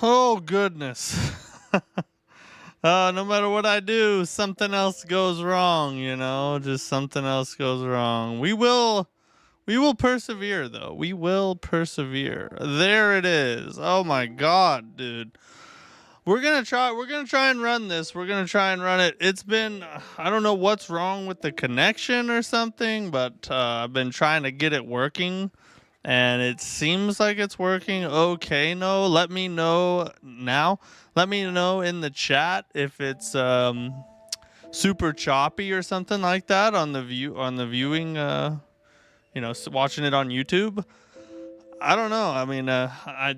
Oh goodness. No matter what I do, something else goes wrong, you know, just something else goes wrong. We will persevere though. We will persevere. There it is. Oh my god, dude. We're gonna try and run this. We're gonna try and run it. It's been, I don't know what's wrong with the connection or something, but I've been trying to get it working, and it seems like it's working okay. No, let me know now. Let me know in the chat if it's super choppy or something like that on the viewing. You know, watching it on YouTube. I don't know. I mean, I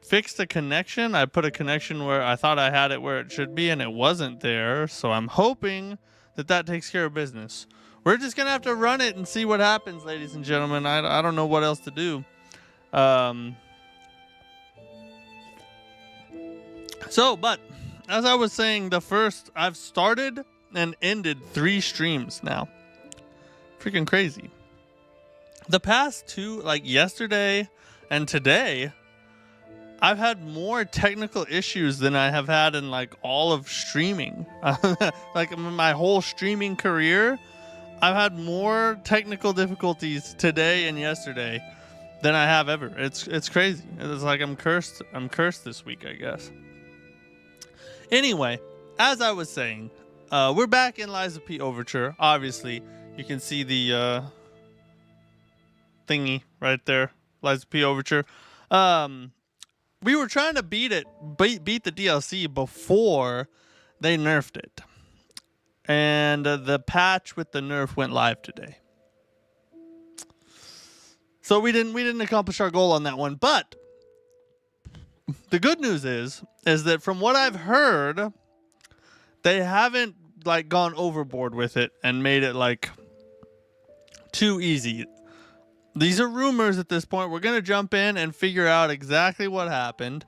fixed the connection. I put a connection where I thought I had it where it should be, and it wasn't there. So I'm hoping that takes care of business. We're just gonna have to run it and see what happens, ladies and gentlemen. I don't know what else to do. But as I was saying, I've started and ended 3 streams now. Freaking crazy. The past 2, like yesterday and today, I've had more technical issues than I have had in like all of streaming. Like in my whole streaming career, I've had more technical difficulties today and yesterday than I have ever. It's crazy. It's like I'm cursed this week, I guess. Anyway, as I was saying, we're back in Lies of P Overture. Obviously, you can see the thingy right there, Lies of P Overture. We were trying to beat the DLC before they nerfed it, and the patch with the nerf went live today. So we didn't accomplish our goal on that one. But the good news is that from what I've heard, they haven't like gone overboard with it and made it like too easy. These are rumors at this point. We're going to jump in and figure out exactly what happened.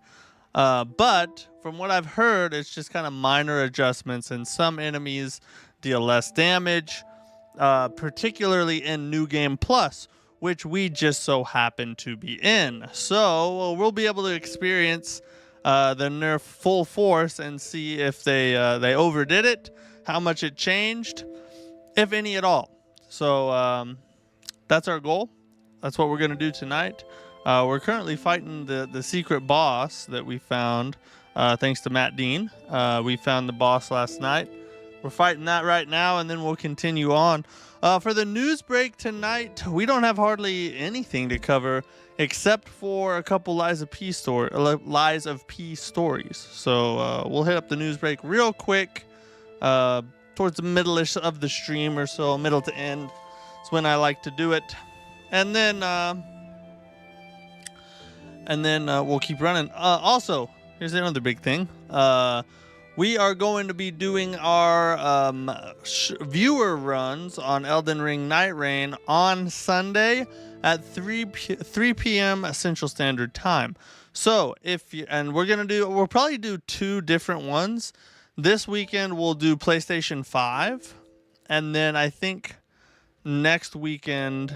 But from what I've heard, it's just kind of minor adjustments, and some enemies deal less damage, particularly in New Game Plus, which we just so happen to be in. So we'll be able to experience the nerf full force and see if they overdid it, how much it changed, if any at all. So that's our goal. That's what we're going to do tonight. We're currently fighting the secret boss that we found, thanks to Matt Dean. We found the boss last night. We're fighting that right now, and then we'll continue on. For the news break tonight, we don't have hardly anything to cover except for a couple Lies of P stories. So we'll hit up the news break real quick, towards the middle-ish of the stream or so, middle to end. It's when I like to do it. And then we'll keep running. Also, here's another big thing. We are going to be doing our viewer runs on Elden Ring Night Rain on Sunday at 3 p.m. Central Standard Time. So we'll probably do 2 different ones. This weekend we'll do PlayStation 5, and then I think next weekend,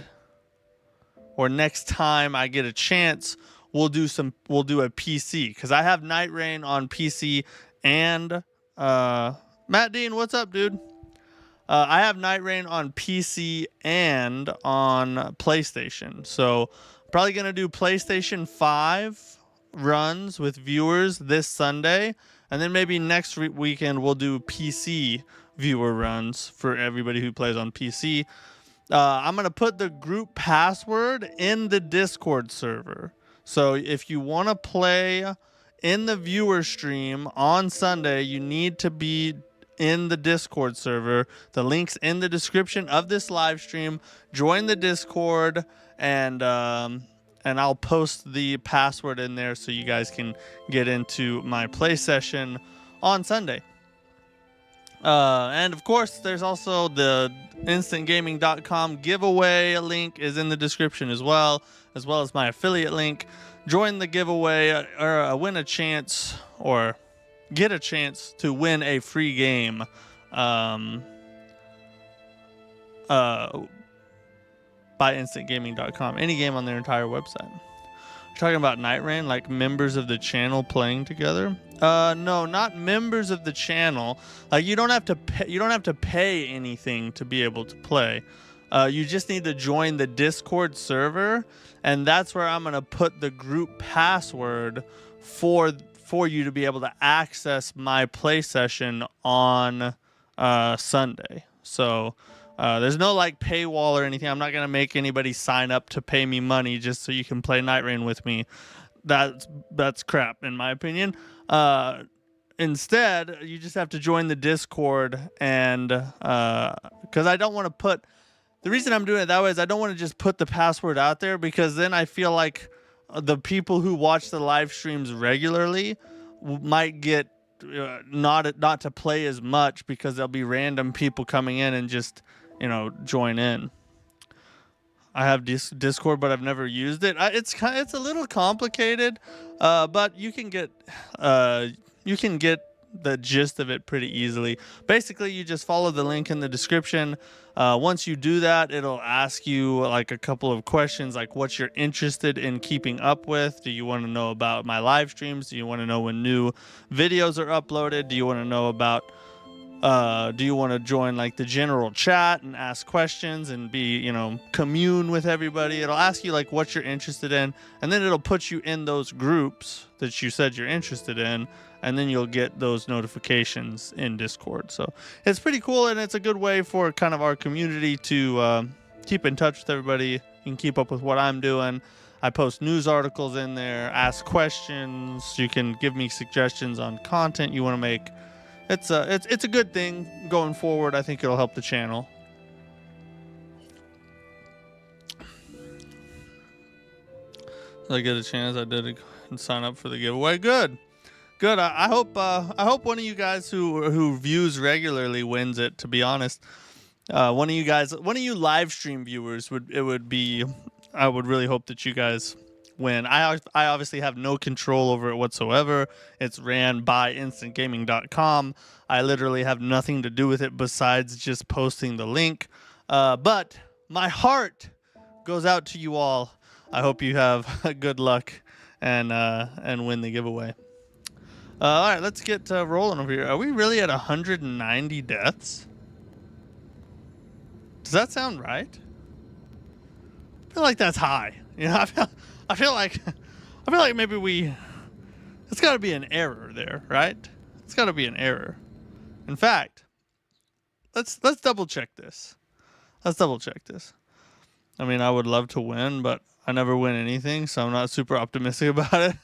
or next time I get a chance, we'll do a PC, because I have Night Rain on PC and Matt Dean, what's up, dude? I have Night Rain on PC and on PlayStation. So probably gonna do PlayStation 5 runs with viewers this Sunday, and then maybe next weekend we'll do PC viewer runs for everybody who plays on PC. I'm going to put the group password in the Discord server. So if you want to play in the viewer stream on Sunday, you need to be in the Discord server. The link's in the description of this live stream. Join the Discord, and I'll post the password in there so you guys can get into my play session on Sunday. And of course, there's also the instantgaming.com giveaway link is in the description as well as my affiliate link. Join the giveaway or win a chance, or get a chance to win a free game by instantgaming.com. Any game on their entire website. Talking about Night Rain, like members of the channel playing together. No, not members of the channel. Like you don't have to pay anything to be able to play. You just need to join the Discord server, and that's where I'm gonna put the group password for for you to be able to access my play session on Sunday. So there's no like paywall or anything. I'm not gonna make anybody sign up to pay me money just so you can play Night Rain with me. That's crap in my opinion. Instead, you just have to join the Discord, and because I don't want to put, the reason I'm doing it that way is I don't want to just put the password out there, because then I feel like the people who watch the live streams regularly might get not to play as much, because there'll be random people coming in and just, you know, join in. I have Discord, but I've never used it. It's a little complicated, but you can get the gist of it pretty easily. Basically, you just follow the link in the description. Once you do that, it'll ask you like a couple of questions, like what you're interested in keeping up with. Do you want to know about my live streams? Do you want to know when new videos are uploaded? Do you want to know about do you want to join like the general chat and ask questions and be, you know, commune with everybody? It'll ask you like what you're interested in, and then it'll put you in those groups that you said you're interested in, and then you'll get those notifications in Discord. So it's pretty cool, and it's a good way for kind of our community to keep in touch with everybody. You can keep up with what I'm doing. I post news articles in there, ask questions. You can give me suggestions on content you want to make. It's a good thing going forward. I think it'll help the channel. So I get a chance. I did and sign up for the giveaway. Good. I hope one of you guys who views regularly wins it. To be honest, one of you live stream viewers I would really hope that you guys win. I obviously have no control over it whatsoever. It's ran by instantgaming.com. I literally have nothing to do with it besides just posting the link. But my heart goes out to you all. I hope you have good luck and win the giveaway. All right, let's get rolling over here. Are we really at 190 deaths? Does that sound right? I feel like that's high. You know, I feel like maybe it's got to be an error there, right? It's got to be an error. In fact, let's double check this. I mean, I would love to win, but I never win anything, so I'm not super optimistic about it.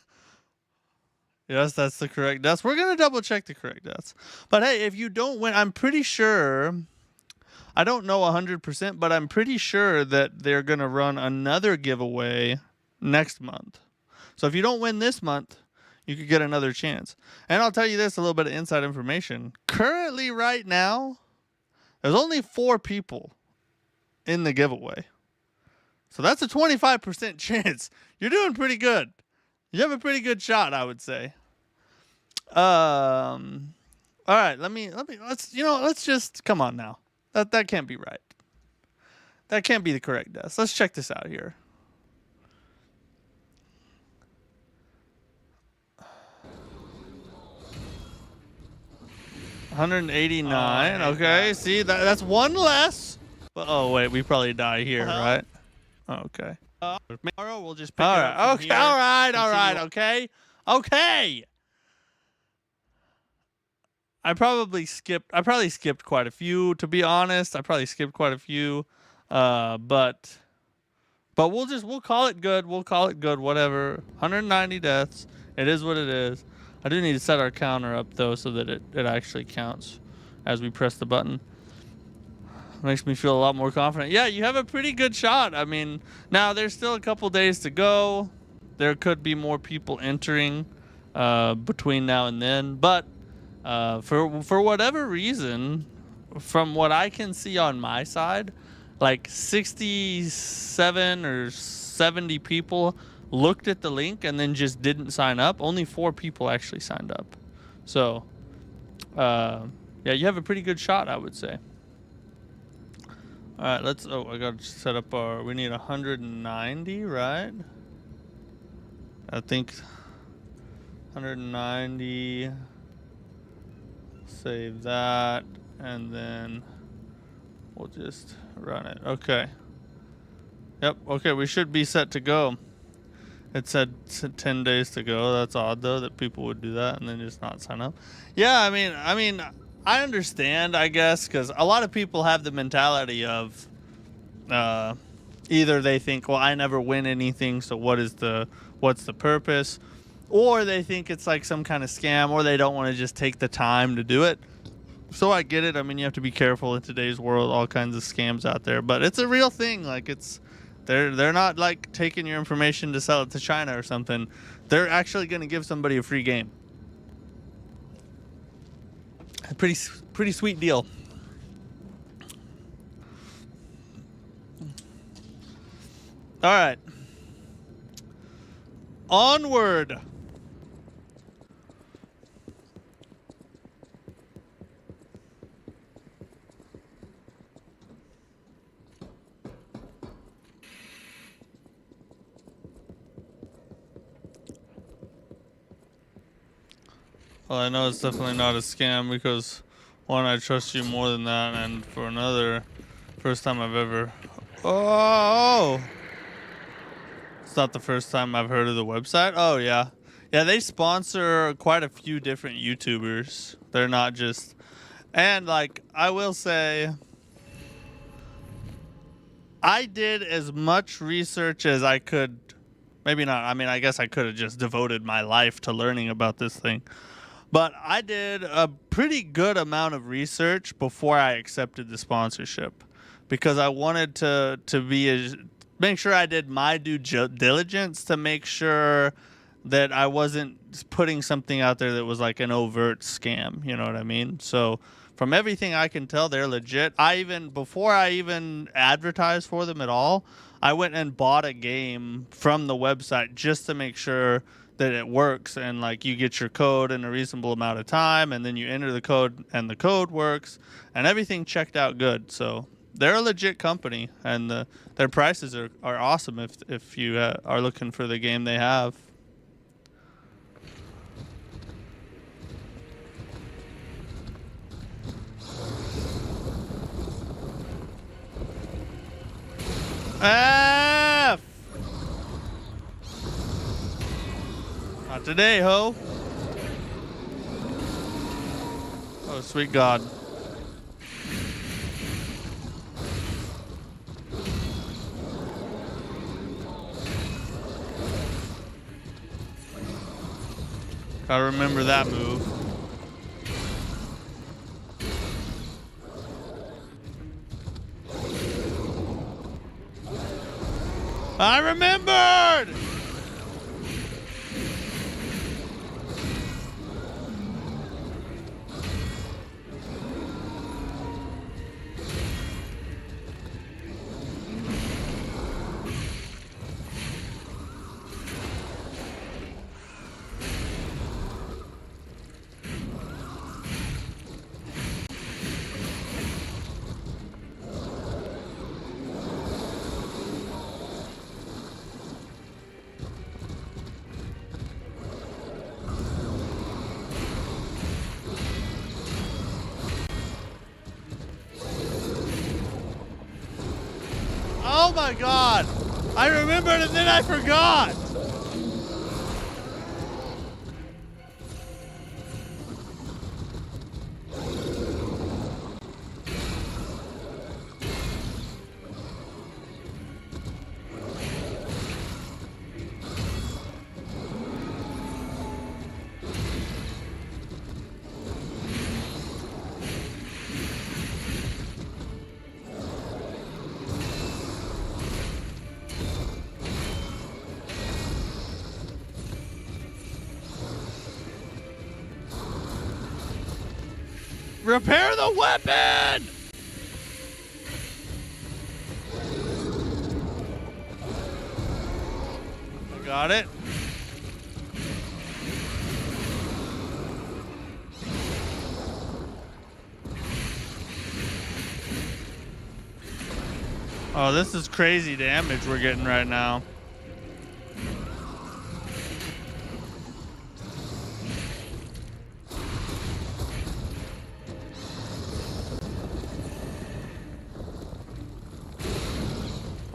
Yes, that's the correct deaths. We're gonna double check the correct deaths. But hey, if you don't win, I'm pretty sure, I don't know 100%, but I'm pretty sure that they're gonna run another giveaway next month. So if you don't win this month, you could get another chance. And I'll tell you this, a little bit of inside information. Currently, right now, there's only 4 people in the giveaway. So that's a 25% chance. You're doing pretty good. You have a pretty good shot, I would say. All right, let's just, come on now. That can't be right. That can't be the correct death. Let's check this out here. $189. Okay, see that's one less. Oh wait, we probably die here, right? Okay. Tomorrow we'll just pick it up from here. All right. Okay. I probably skipped quite a few, to be honest. But we'll call it good. Whatever. 190 deaths. It is what it is. I do need to set our counter up though, so that it actually counts as we press the button. Makes me feel a lot more confident. Yeah, you have a pretty good shot. I mean, now there's still a couple days to go. There could be more people entering between now and then, but for whatever reason, from what I can see on my side, like 67 or 70 people looked at the link and then just didn't sign up. Only 4 people actually signed up. So, yeah, you have a pretty good shot, I would say. All right, I got to set up we need 190, right? I think 190, save that, and then we'll just run it. Okay. Yep, okay, we should be set to go. It said 10 days to go. That's odd though that people would do that and then just not sign up. Yeah, I mean, I understand, I guess, because a lot of people have the mentality of either they think, well, I never win anything, so what's the purpose? Or they think it's like some kind of scam, or they don't want to just take the time to do it. So I get it. I mean, you have to be careful in today's world, all kinds of scams out there, but it's a real thing. Like they're not like taking your information to sell it to China or something. They're actually going to give somebody a free game. A pretty sweet deal. All right. Onward. Well, I know it's definitely not a scam because, one, I trust you more than that, and for another, first time I've ever... Oh! It's not the first time I've heard of the website? Oh, yeah. Yeah, they sponsor quite a few different YouTubers. They're not just... And, like, I will say... I did as much research as I could... Maybe not. I mean, I guess I could have just devoted my life to learning about this thing. But I did a pretty good amount of research before I accepted the sponsorship, because I wanted to make sure I did my due diligence to make sure that I wasn't putting something out there that was like an overt scam. You know what I mean? So from everything I can tell, they're legit. Before I even advertised for them at all, I went and bought a game from the website just to make sure that it works, and like you get your code in a reasonable amount of time, and then you enter the code and the code works, and everything checked out good. So they're a legit company, and their prices are awesome if you are looking for the game they have. F! Not today, ho. Oh, sweet God. Gotta remember that move. I remembered! Oh my God! I remembered and then I forgot! Repair the weapon! I got it. Oh, this is crazy damage we're getting right now.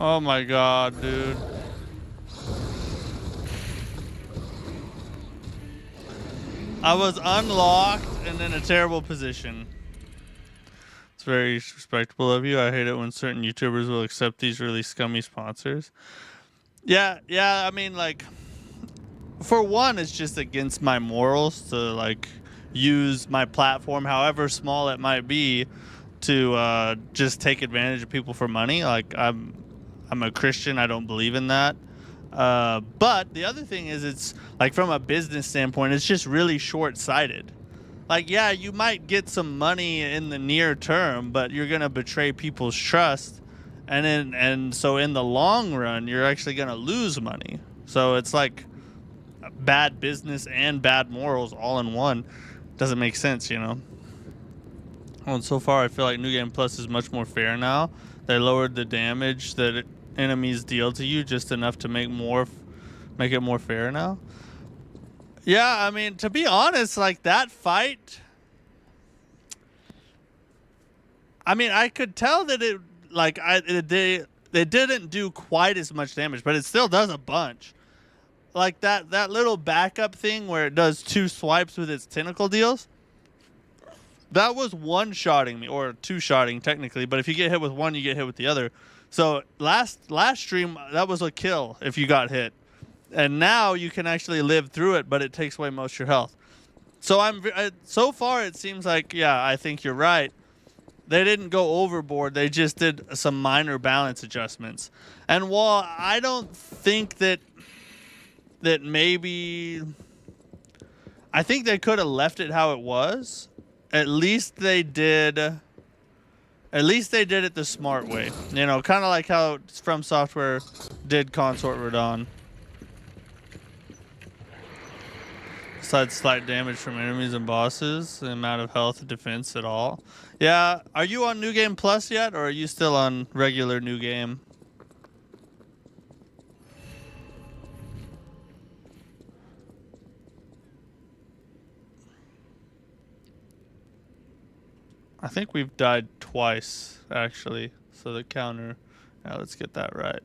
Oh my God, dude. I was unlocked and in a terrible position. It's very respectable of you. I hate it when certain YouTubers will accept these really scummy sponsors. Yeah, I mean, like, for one, it's just against my morals to, like, use my platform, however small it might be, to just take advantage of people for money. Like, I'm a Christian. I don't believe in that. But the other thing is, it's like from a business standpoint, it's just really short-sighted. Like, yeah, you might get some money in the near term, but you're gonna betray people's trust, and so in the long run, you're actually gonna lose money. So it's like bad business and bad morals all in one. Doesn't make sense, you know. Well, and so far, I feel like New Game Plus is much more fair now. They lowered the damage that enemies deal to you just enough to make it more fair now. Yeah, I mean, to be honest, like that fight, I mean, I could tell that it, like, they didn't do quite as much damage, but it still does a bunch. Like that little backup thing where it does 2 swipes with its tentacle deals. That was one-shotting me, or 2-shotting technically, but if you get hit with one, you get hit with the other. So last stream, that was a kill if you got hit. And now you can actually live through it, but it takes away most of your health. So so far it seems like, yeah, I think you're right. They didn't go overboard. They just did some minor balance adjustments. And while I don't think that maybe, I think they could have left it how it was. At least they did it the smart way. You know, kind of like how From Software did Consort Radon. Besides slight damage from enemies and bosses, the amount of health and defense at all. Yeah, are you on New Game Plus yet, or are you still on regular New Game? I think we've died twice, actually. So the counter... Now let's get that right.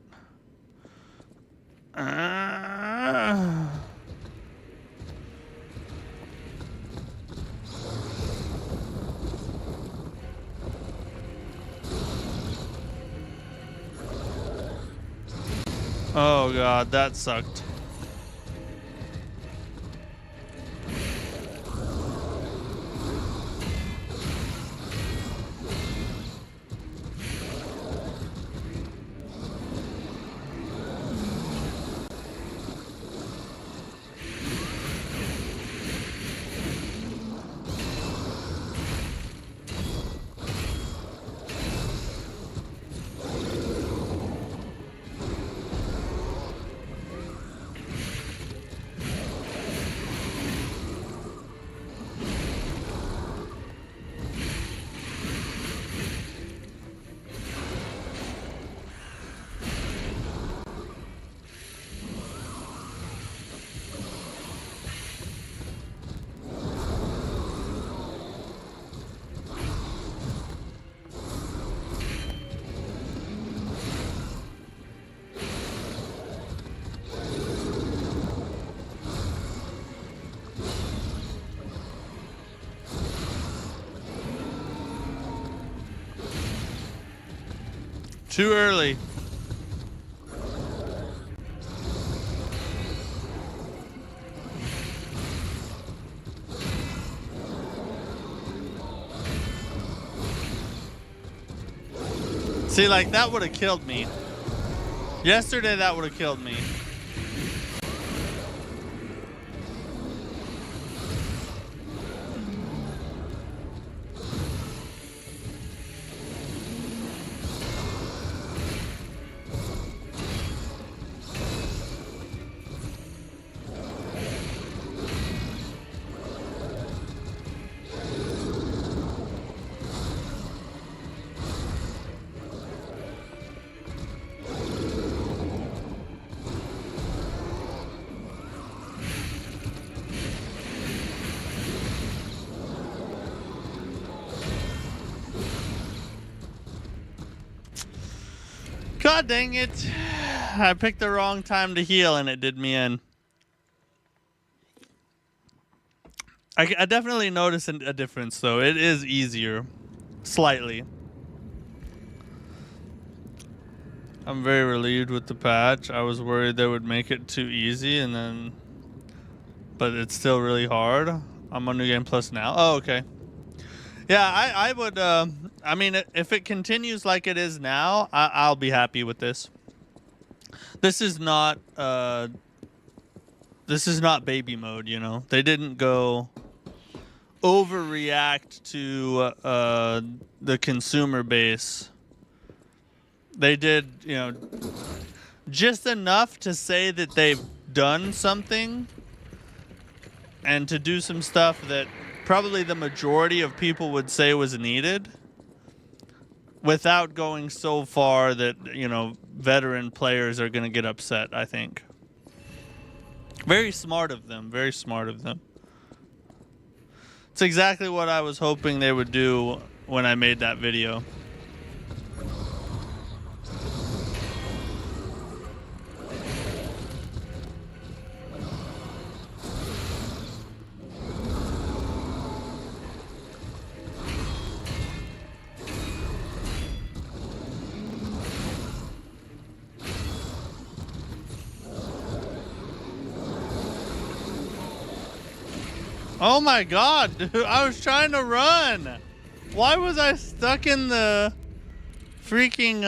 Oh god, that sucked. Too early. See, like, that would have killed me. Yesterday, that would have killed me. God dang it. I picked the wrong time to heal and it did me in. I definitely notice a difference, though. It is easier. Slightly. I'm very relieved with the patch. I was worried they would make it too easy, and then... But it's still really hard. I'm on New Game Plus now. Oh, okay. Yeah, I would... I mean, if it continues like it is now, I'll be happy with this. This is not... This is not baby mode, you know? They didn't go... overreact to the consumer base. They did, you know, just enough to say that they've done something and to do some stuff that probably the majority of people would say was needed without going so far that, you know, veteran players are going to get upset, I think. Very smart of them. Very smart of them. It's exactly what I was hoping they would do when I made that video. Oh my god, dude, I was trying to run. Why was I stuck in the freaking,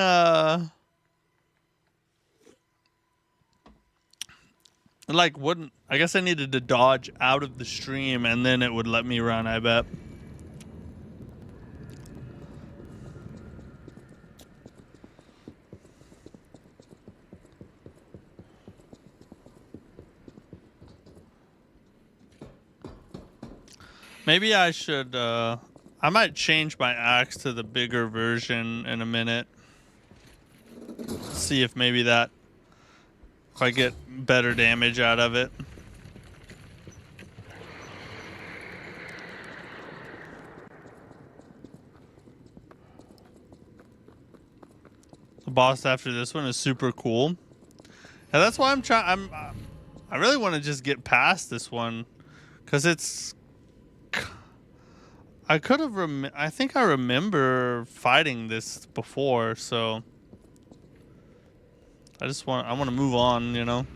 like, wouldn't, I guess I needed to dodge out of the stream and then it would let me run, I bet. Maybe I should, I might change my axe to the bigger version in a minute. See if maybe that, if I get better damage out of it. The boss after this one is super cool. And that's why I'm trying, I really want to just get past this one. Because it's... I could have I think I remember fighting this before, so I want to move on, you know.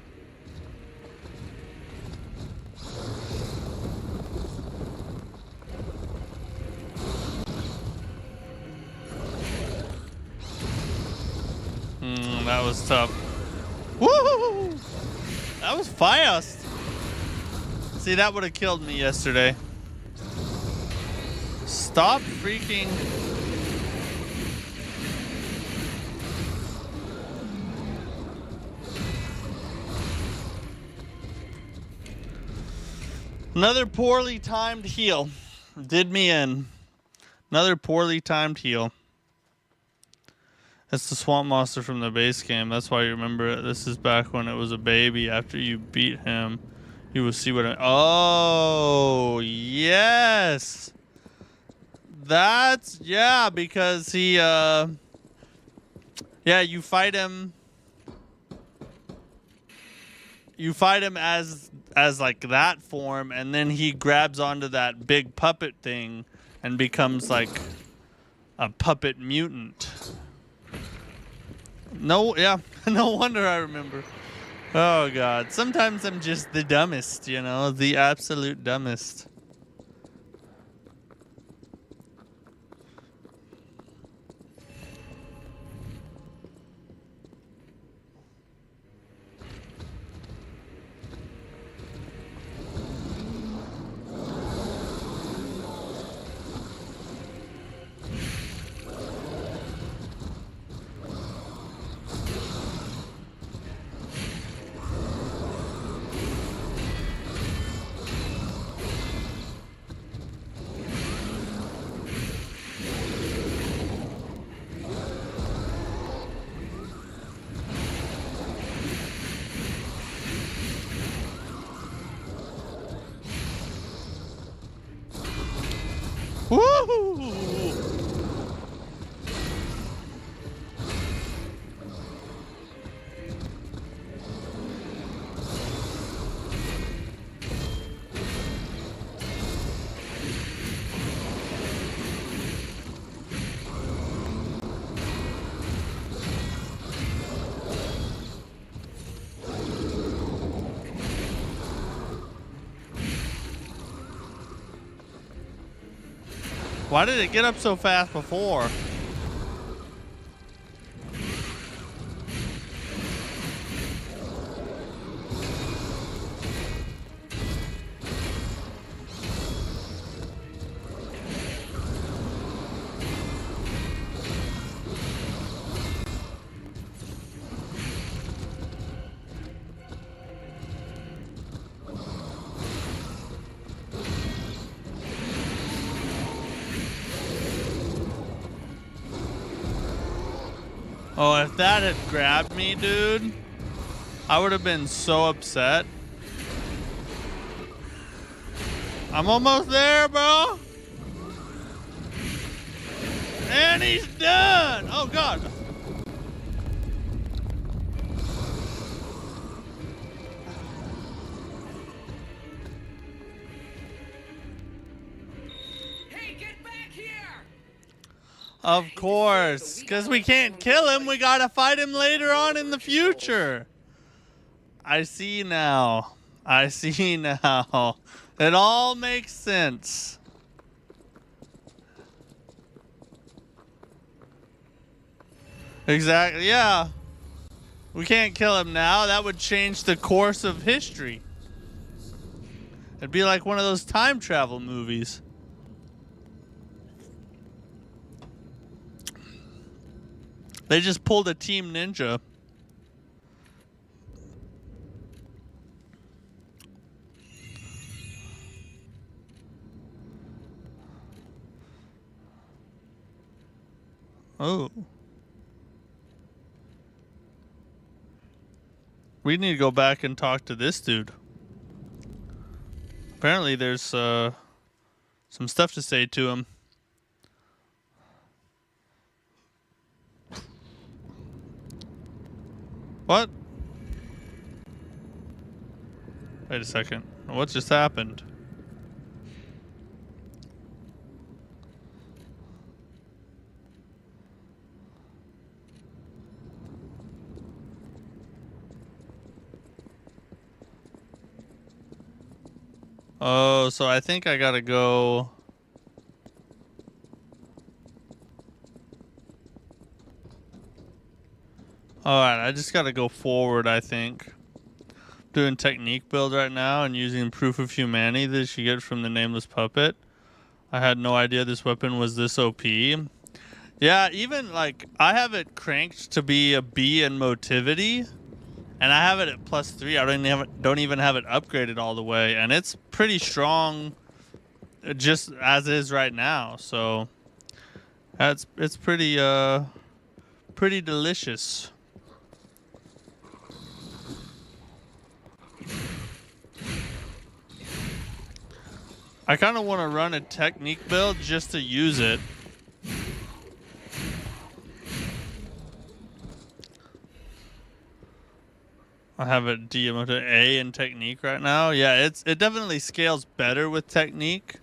That was tough. Woo! That was fast. See, that would have killed me yesterday. Stop freaking... Another poorly timed heal. Did me in. Another poorly timed heal. That's the swamp monster from the base game. That's why you remember it. This is back when it was a baby. After you beat him, you will see what Oh, yes! That's, yeah, because he, yeah, you fight him as like that form, and then he grabs onto that big puppet thing and becomes like a puppet mutant. No, yeah, no wonder I remember. Oh god, sometimes I'm just the dumbest, you know, the absolute dumbest. Why did it get up so fast before? Oh, if that had grabbed me, dude, I would have been so upset. I'm almost there, bro. And he's done. Oh, God. Hey, get back here! Of course, because we can't kill him. We gotta fight him later on in the future. I see now. I see now. It all makes sense. Exactly, yeah. We can't kill him now. That would change the course of history. It'd be like one of those time travel movies. They just pulled a Team Ninja. Oh. We need to go back and talk to this dude. Apparently there's some stuff to say to him. What? Wait a second. What just happened? Oh, so I think I gotta go. Alright, I just gotta go forward, I think. Doing technique build right now and using proof of humanity that you get from the nameless puppet. I had no idea this weapon was this OP. Yeah, even like I have it cranked to be a B in motivity. And I have it at +3. I don't even have it upgraded all the way, and it's pretty strong, just as is right now. So it's pretty pretty delicious. I kind of want to run a technique build just to use it. I have it DM to A in technique right now. Yeah, it definitely scales better with technique.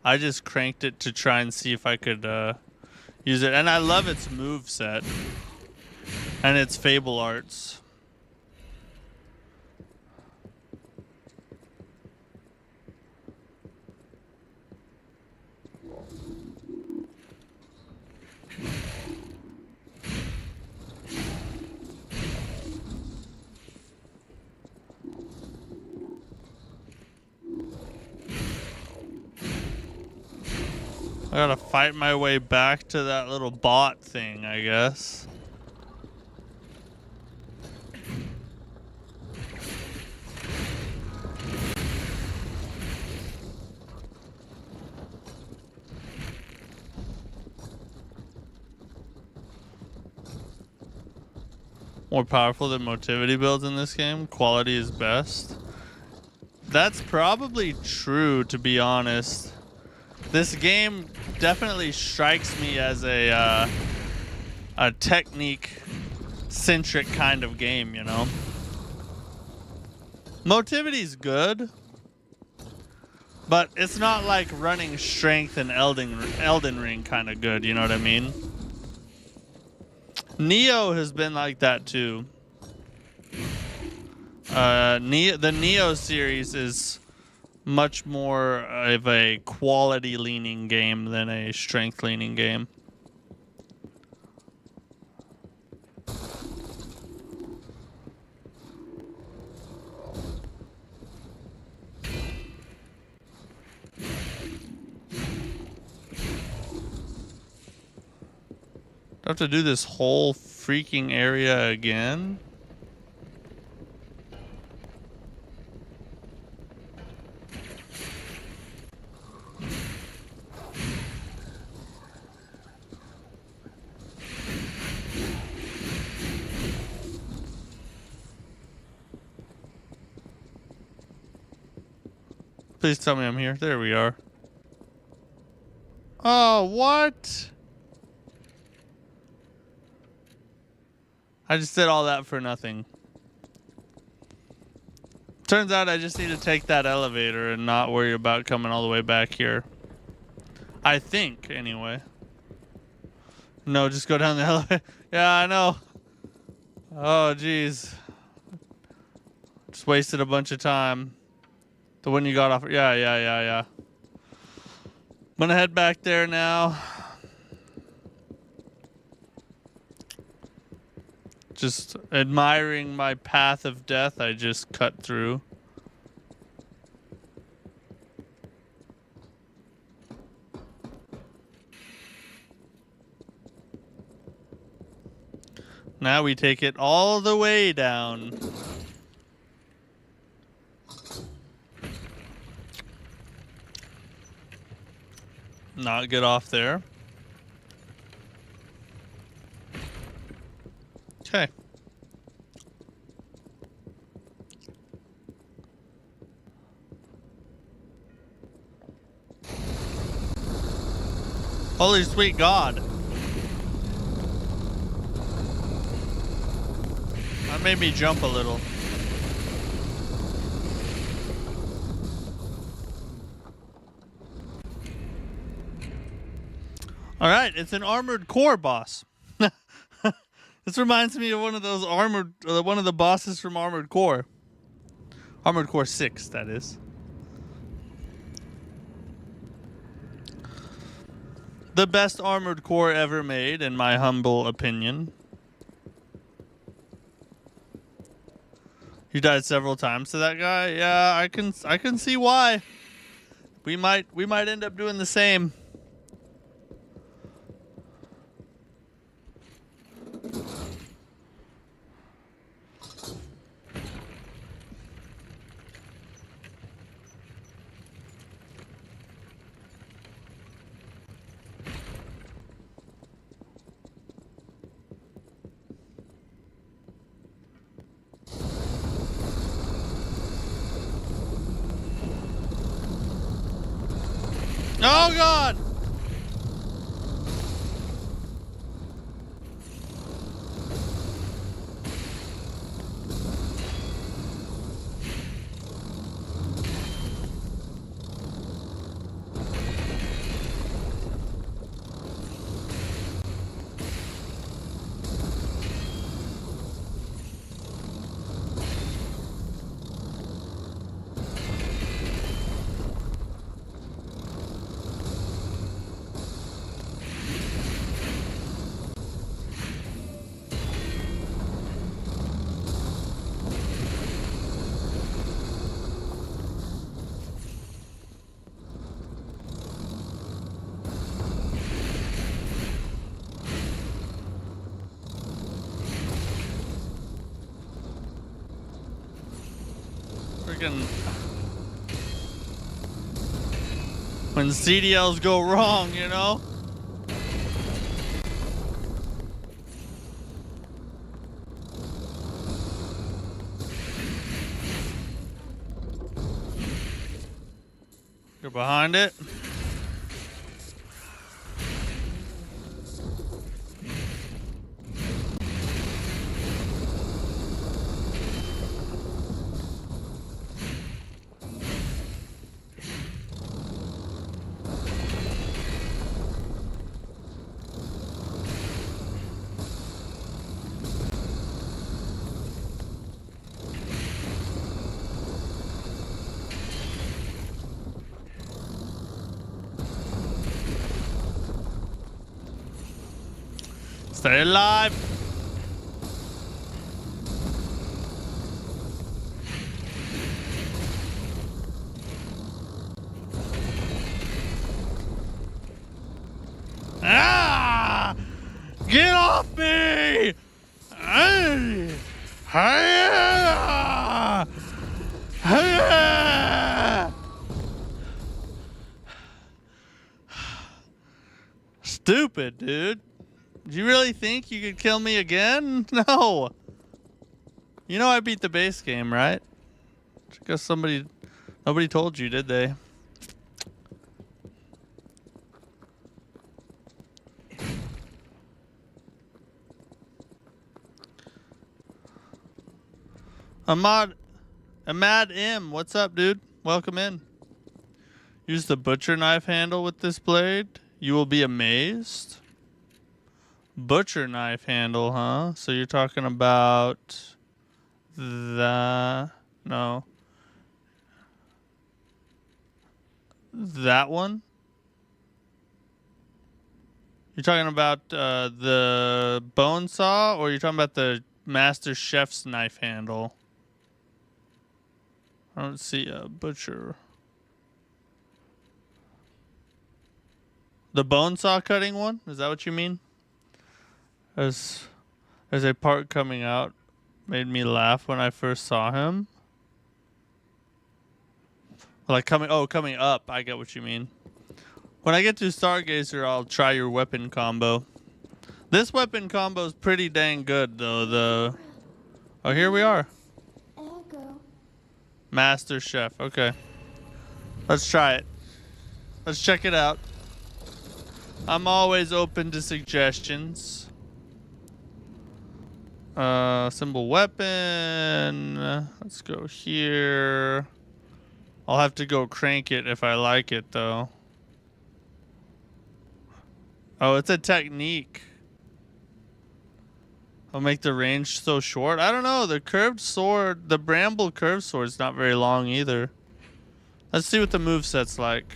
I just cranked it to try and see if I could use it. And I love its move set and its fable arts. I gotta fight my way back to that little bot thing, I guess. More powerful than motivity builds in this game. Quality is best. That's probably true, to be honest. This game definitely strikes me as a technique-centric kind of game, you know? Motivity's good, but it's not like running strength in Elden Ring kind of good, you know what I mean? Neo has been like that too. The Neo series is much more of a quality leaning game than a strength leaning game. Do I have to do this whole freaking area again? Please tell me I'm here. There we are. Oh, what? I just did all that for nothing. Turns out I just need to take that elevator and not worry about coming all the way back here. I think, anyway. No, just go down the elevator. Yeah, I know. Oh, jeez. Just wasted a bunch of time. The one you got off. Yeah. I'm gonna head back there now. Just admiring my path of death I just cut through. Now we take it all the way down. Not get off there. Okay. Holy sweet God. That made me jump a little. All right, it's an armored core boss. This reminds me of one of those one of the bosses from Armored Core. Armored Core 6, that is. The best Armored Core ever made, in my humble opinion. You died several times to that guy? Yeah, I can see why. We might end up doing the same. Oh God! When CDLs go wrong, you know? You're behind it. Stay alive. Ah! Get off me! Hey! Hey! Hey! Stupid, dude. Do you really think you could kill me again? No. You know I beat the base game, right? Because nobody told you, did they? Ahmad M, what's up, dude? Welcome in. Use the butcher knife handle with this blade. You will be amazed. Butcher knife handle, huh? So you're talking about the... No. That one? You're talking about the bone saw, or you're talking about the Master Chef's knife handle? I don't see a butcher. The bone saw cutting one? Is that what you mean? There's a part coming out. Made me laugh when I first saw him. Like coming up. I get what you mean. When I get to Stargazer, I'll try your weapon combo. This weapon combo is pretty dang good, though. Oh, here we are. Master Chef. Okay. Let's try it. Let's check it out. I'm always open to suggestions. Symbol weapon. Let's go here. I'll have to go crank it if I like it, though. Oh, it's a technique. I'll make the range so short. I don't know. The curved sword, the bramble curved sword is not very long either. Let's see what the moveset's like.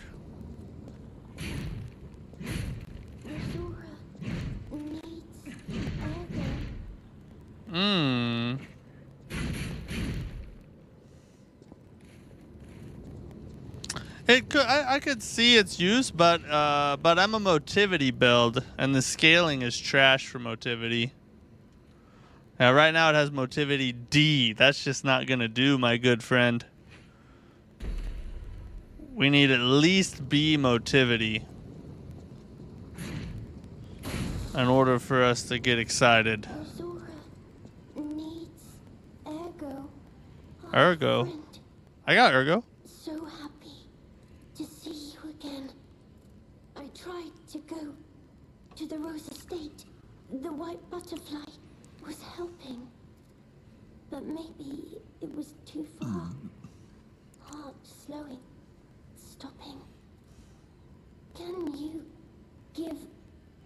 It could, I could see its use, but I'm a motivity build, and the scaling is trash for motivity. Now, right now it has motivity D. That's just not gonna do, my good friend. We need at least B motivity in order for us to get excited. Ergo. I got Ergo. So happy to see you again. I tried to go to the Rose Estate. The white butterfly was helping. But maybe it was too far. Heart slowing, stopping. Can you give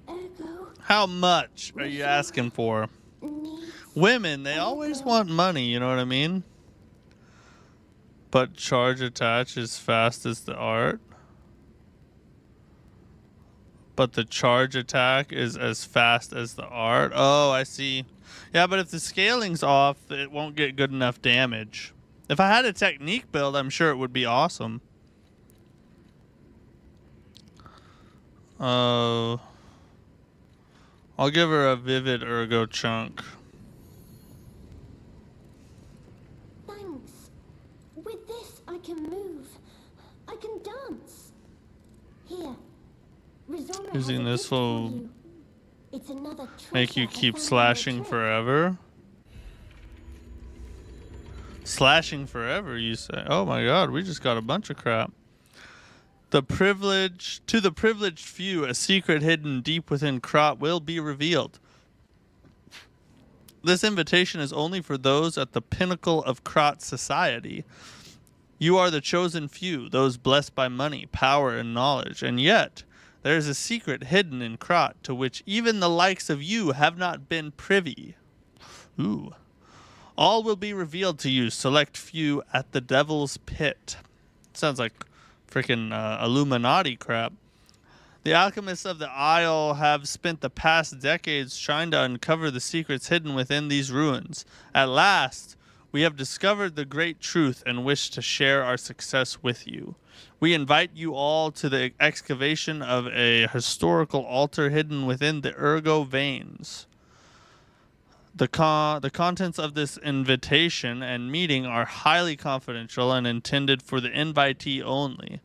Ergo? How much are you asking for? Women, they always want money, you know what I mean? But charge attach as fast as the art. But the charge attack is as fast as the art. Oh, I see. Yeah, but if the scaling's off, it won't get good enough damage. If I had a technique build, I'm sure it would be awesome. I'll give her a vivid ergo chunk. With this, I can move. I can dance. Here. Using this will make you keep slashing forever. Slashing forever, you say? Oh my god, we just got a bunch of crap. To the privileged few, a secret hidden deep within Krot will be revealed. This invitation is only for those at the pinnacle of Krot society. You are the chosen few, those blessed by money, power, and knowledge, and yet there is a secret hidden in Krot to which even the likes of you have not been privy. Ooh. All will be revealed to you, select few, at the Devil's Pit. Sounds like freaking Illuminati crap. The alchemists of the Isle have spent the past decades trying to uncover the secrets hidden within these ruins. At last, we have discovered the great truth and wish to share our success with you. We invite you all to the excavation of a historical altar hidden within the Ergo veins. The contents of this invitation and meeting are highly confidential and intended for the invitee only.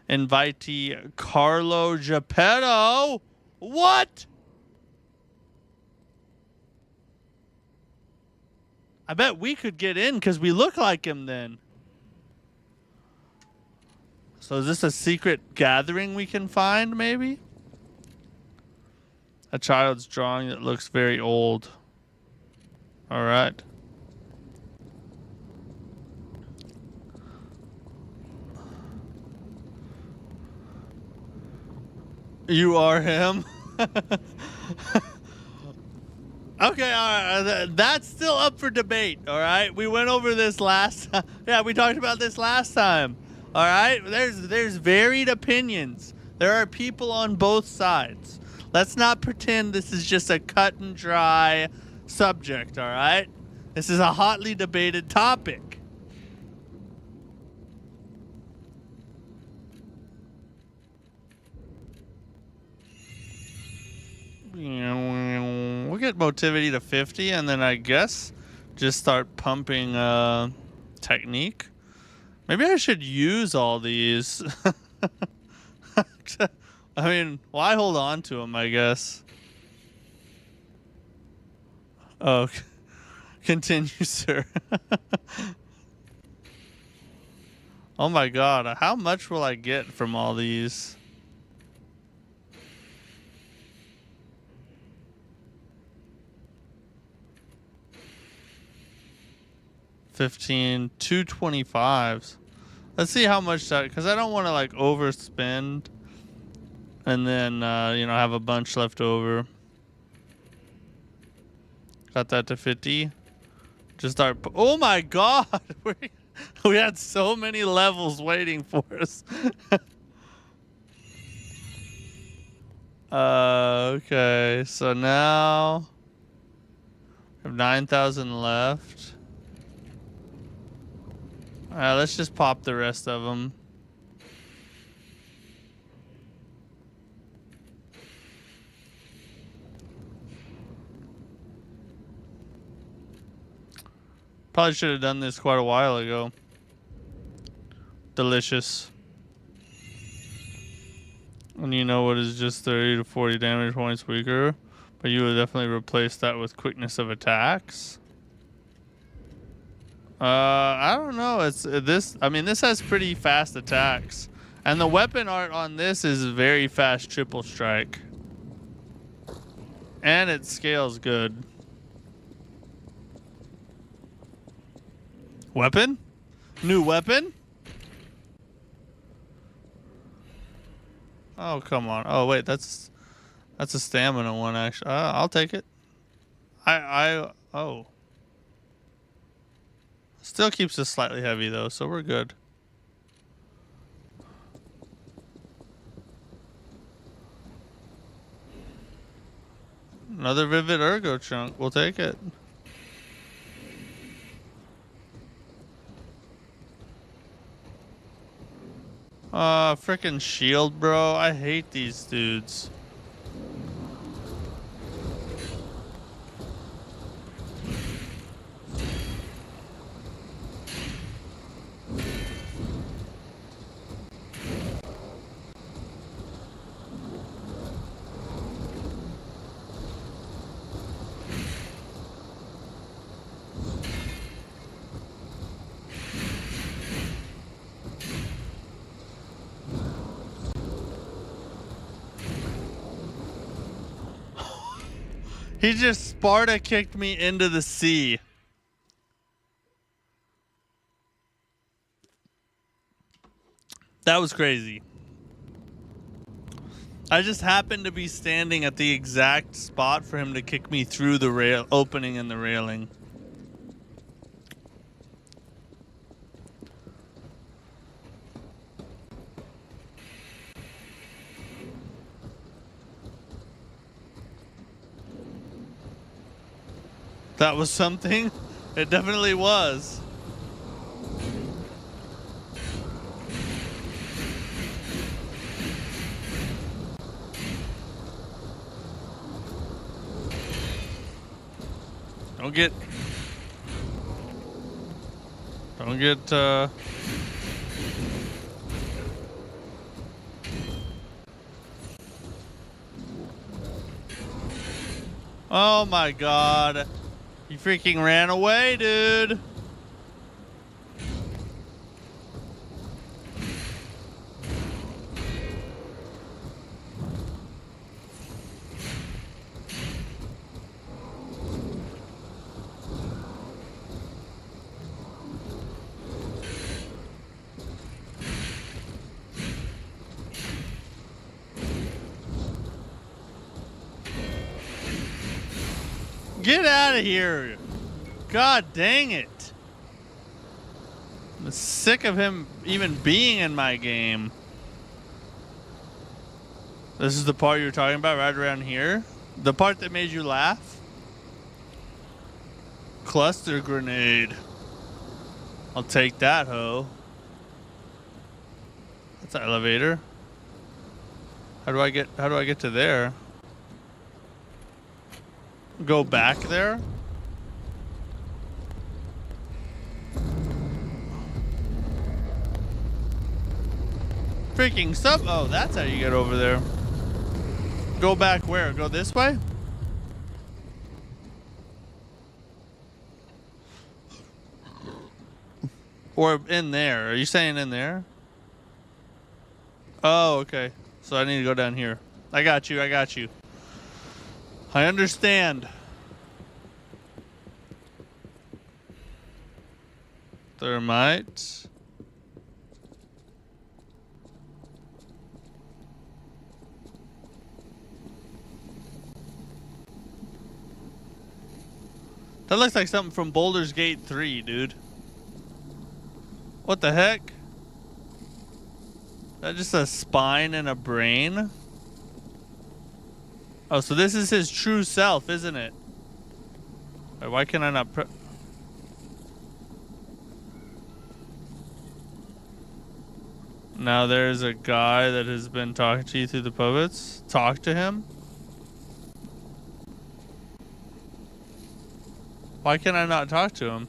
Invitee Carlo Geppetto? What? I bet we could get in because we look like him then. So is this a secret gathering we can find, maybe? A child's drawing that looks very old. All right. You are him. Okay, all right. That's still up for debate. All right, we went over this last. Yeah, we talked about this last time. All right, there's varied opinions. There are people on both sides. Let's not pretend this is just a cut and dry subject. All right, this is a hotly debated topic. We'll get motivity to 50 and then I guess just start pumping technique. Maybe I should use all these. I mean, why hold on to them, I guess? Oh, continue, sir. Oh my god, how much will I get from all these? $225s. Let's see how much that, because I don't want to like overspend and then you know, have a bunch left over. Got that to 50. Just start. Oh my god, we had so many levels waiting for us. Okay, so now we have 9,000 left. Alright, let's just pop the rest of them. Probably should have done this quite a while ago. Delicious. And you know what is just 30 to 40 damage points weaker, but you would definitely replace that with quickness of attacks. I don't know. It's this. I mean, this has pretty fast attacks, and the weapon art on this is very fast triple strike, and it scales good. Weapon? New weapon? Oh come on! Oh wait, that's a stamina one actually. I'll take it. Oh. Still keeps us slightly heavy though, so we're good. Another vivid ergo chunk. We'll take it. Frickin' shield, bro. I hate these dudes. He just Sparta kicked me into the sea. That was crazy. I just happened to be standing at the exact spot for him to kick me through the rail opening in the railing. That was something. It definitely was. Don't get oh my god. You freaking ran away, dude. Get out of here. God dang it. I'm sick of him even being in my game. This is the part you were talking about right around here? The part that made you laugh? Cluster grenade. I'll take that, ho. That's an elevator. How do I get to there? Go back there? Freaking stuff. Oh, that's how you get over there. Go back where? Go this way? Or in there? Are you saying in there? Oh, okay. So I need to go down here. I got you. I got you. I understand. Thermite. That looks like something from Baldur's Gate 3, dude. What the heck? Is that just a spine and a brain? Oh, so this is his true self, isn't it? Why can I not Now there's a guy that has been talking to you through the puppets. Talk to him. Why can I not talk to him?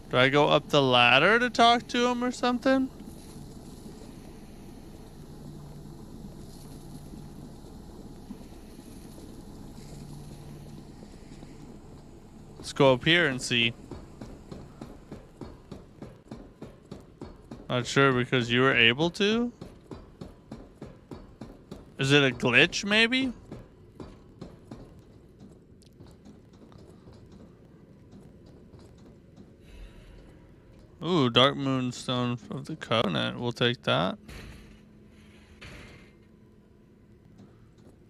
Do I go up the ladder to talk to him or something? Let's go up here and see. Not sure because you were able to? Is it a glitch maybe? Ooh, Dark Moonstone of the Covenant. We'll take that.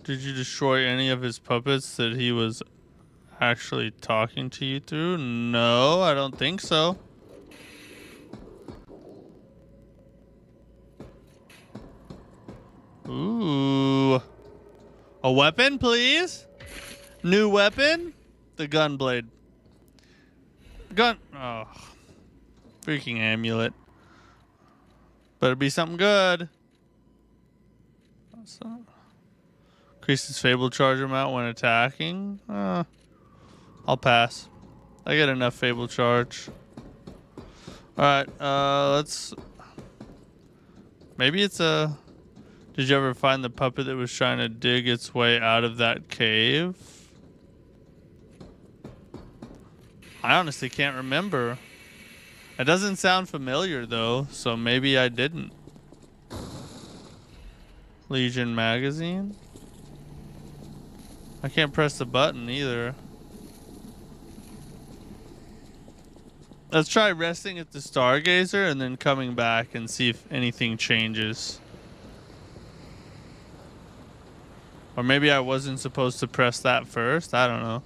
Did you destroy any of his puppets that he was actually talking to you through? No, I don't think so. Ooh. A weapon, please? New weapon? The gunblade. Gun. Oh. Freaking amulet. Better be something good. Increases Fable Charge amount when attacking. I'll pass. I get enough Fable Charge. Alright, let's... Maybe it's a... Did you ever find the puppet that was trying to dig its way out of that cave? I honestly can't remember. It doesn't sound familiar though, so maybe I didn't. Legion magazine? I can't press the button either. Let's try resting at the Stargazer and then coming back and see if anything changes. Or maybe I wasn't supposed to press that first. I don't know.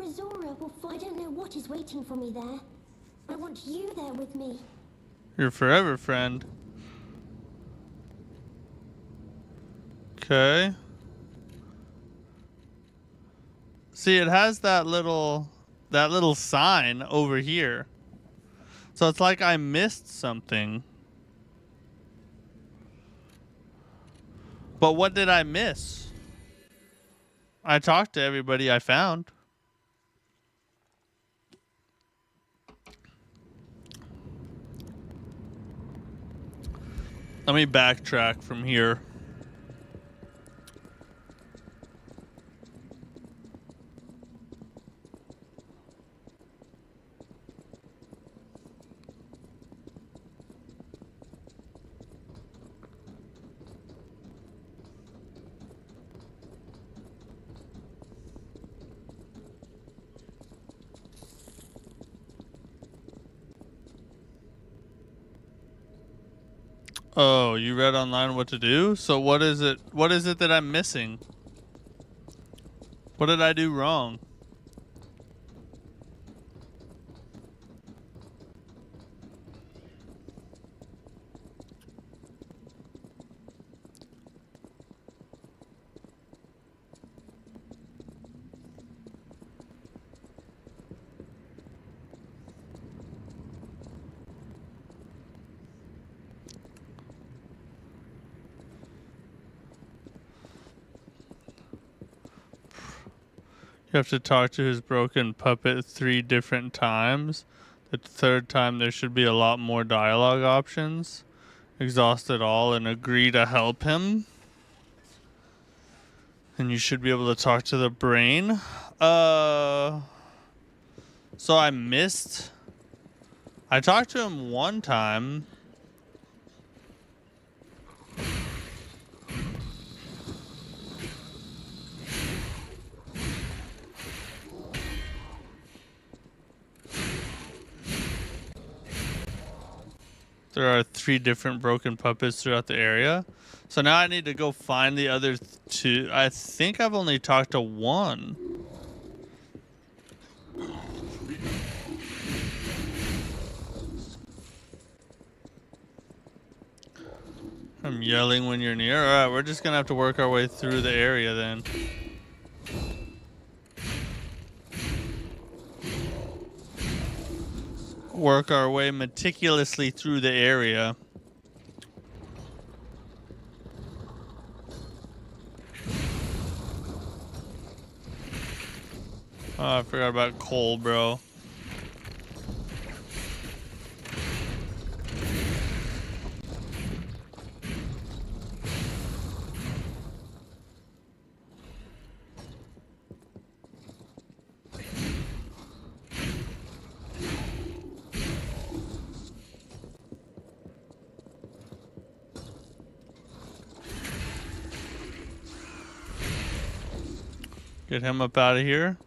Brazora will I don't know what is waiting for me there. I want you there with me. Your forever friend. Okay. See, it has that little sign over here. So it's like I missed something. But what did I miss? I talked to everybody I found. Let me backtrack from here. Oh, you read online what to do? So what is it that I'm missing? What did I do wrong? You have to talk to his broken puppet 3 different times. The 3rd time there should be a lot more dialogue options. Exhaust it all and agree to help him. And you should be able to talk to the brain. So I missed. I talked to him one time. There are 3 different broken puppets throughout the area. So now I need to go find the other 2. I think I've only talked to 1. I'm yelling when you're near. Alright, we're just gonna have to work our way through the area then. Work our way meticulously through the area. Oh, I forgot about Cole, bro. Get him up out of here.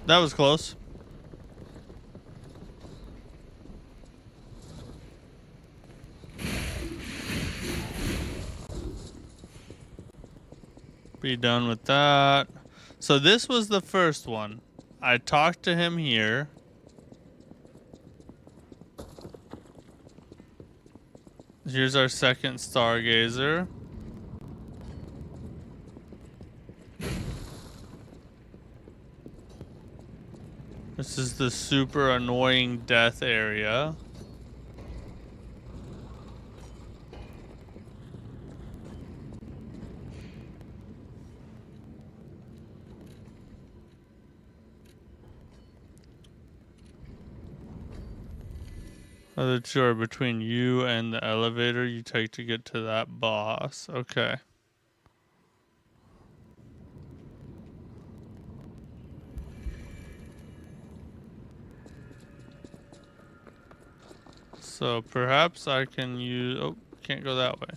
That was close. Be done with that. So this was the first one. I talked to him here. Here's our second stargazer. This is the super annoying death area. Other 2 are between you and the elevator you take to get to that boss. Okay. So perhaps I can use... Oh, can't go that way.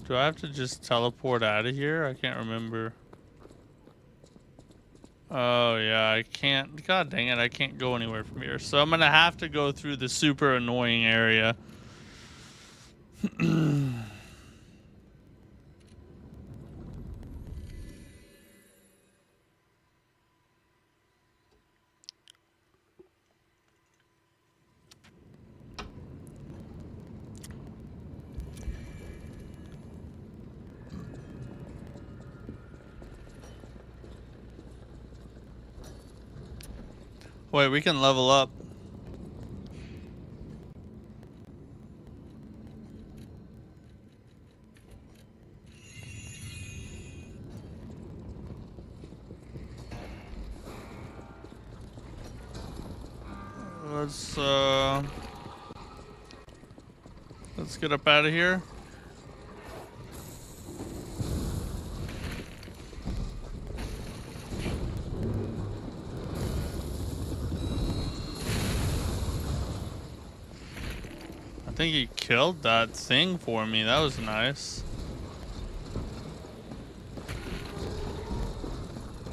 Do I have to just teleport out of here? I can't remember. Oh, yeah, I can't. God dang it, I can't go anywhere from here. So I'm gonna have to go through the super annoying area. Wait, we can level up. Let's get up out of here. I think he killed that thing for me. That was nice.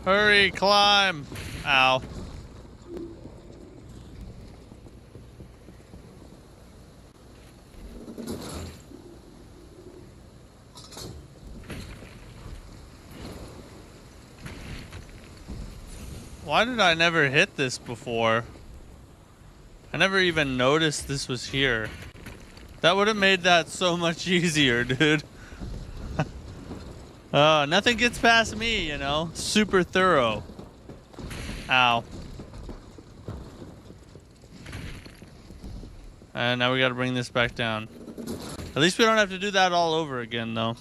Hurry, climb! Ow. Why did I never hit this before? I never even noticed this was here. That would have made that so much easier, dude. Nothing gets past me, you know? Super thorough. Ow. And now we gotta bring this back down. At least we don't have to do that all over again, though.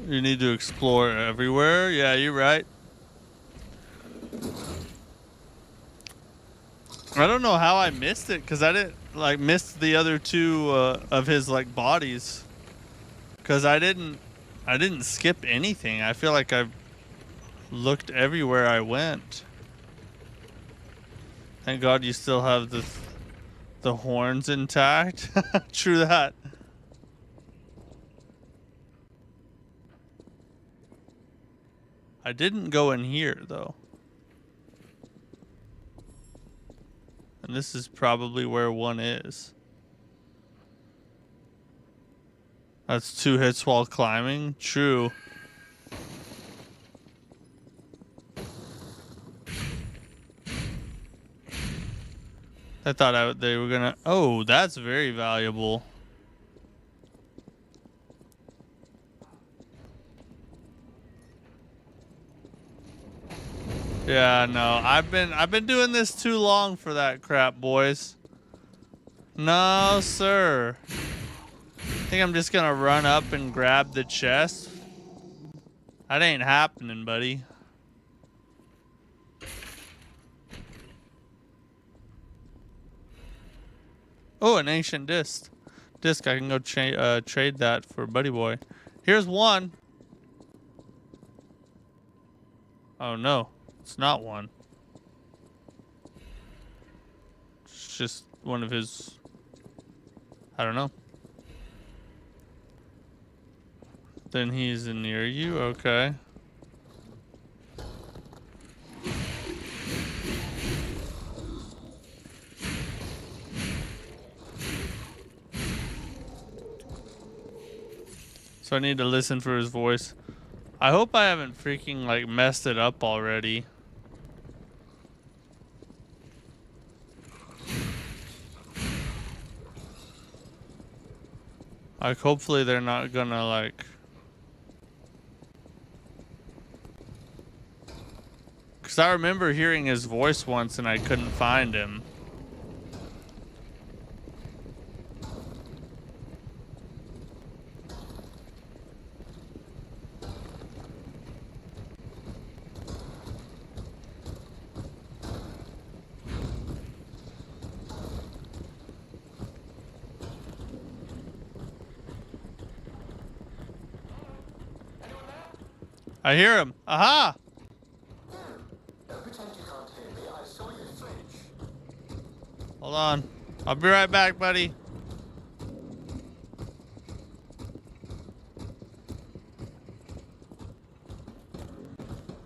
You need to explore everywhere. Yeah, you're right. I don't know how I missed it, because I didn't, like, miss the other two of his, like, bodies. Because I didn't skip anything. I feel like I've looked everywhere I went. Thank God you still have the horns intact. True that. I didn't go in here, though. And this is probably where one is. That's 2 hits while climbing. True. I thought they were gonna... Oh, that's very valuable. Yeah, no. I've been doing this too long for that crap, boys. No, sir. I think I'm just gonna run up and grab the chest. That ain't happening, buddy. Oh, an ancient disc. I can go trade that for Buddy Boy. Here's one. Oh no, it's not one. It's just one of his. I don't know. Then he's near you. Okay. So I need to listen for his voice. I hope I haven't freaking, like, messed it up already. Like, hopefully they're not gonna, like... Because I remember hearing his voice once and I couldn't find him. I hear him. Aha! Don't pretend you can't hear me. I saw you flinch. Hold on. I'll be right back, buddy.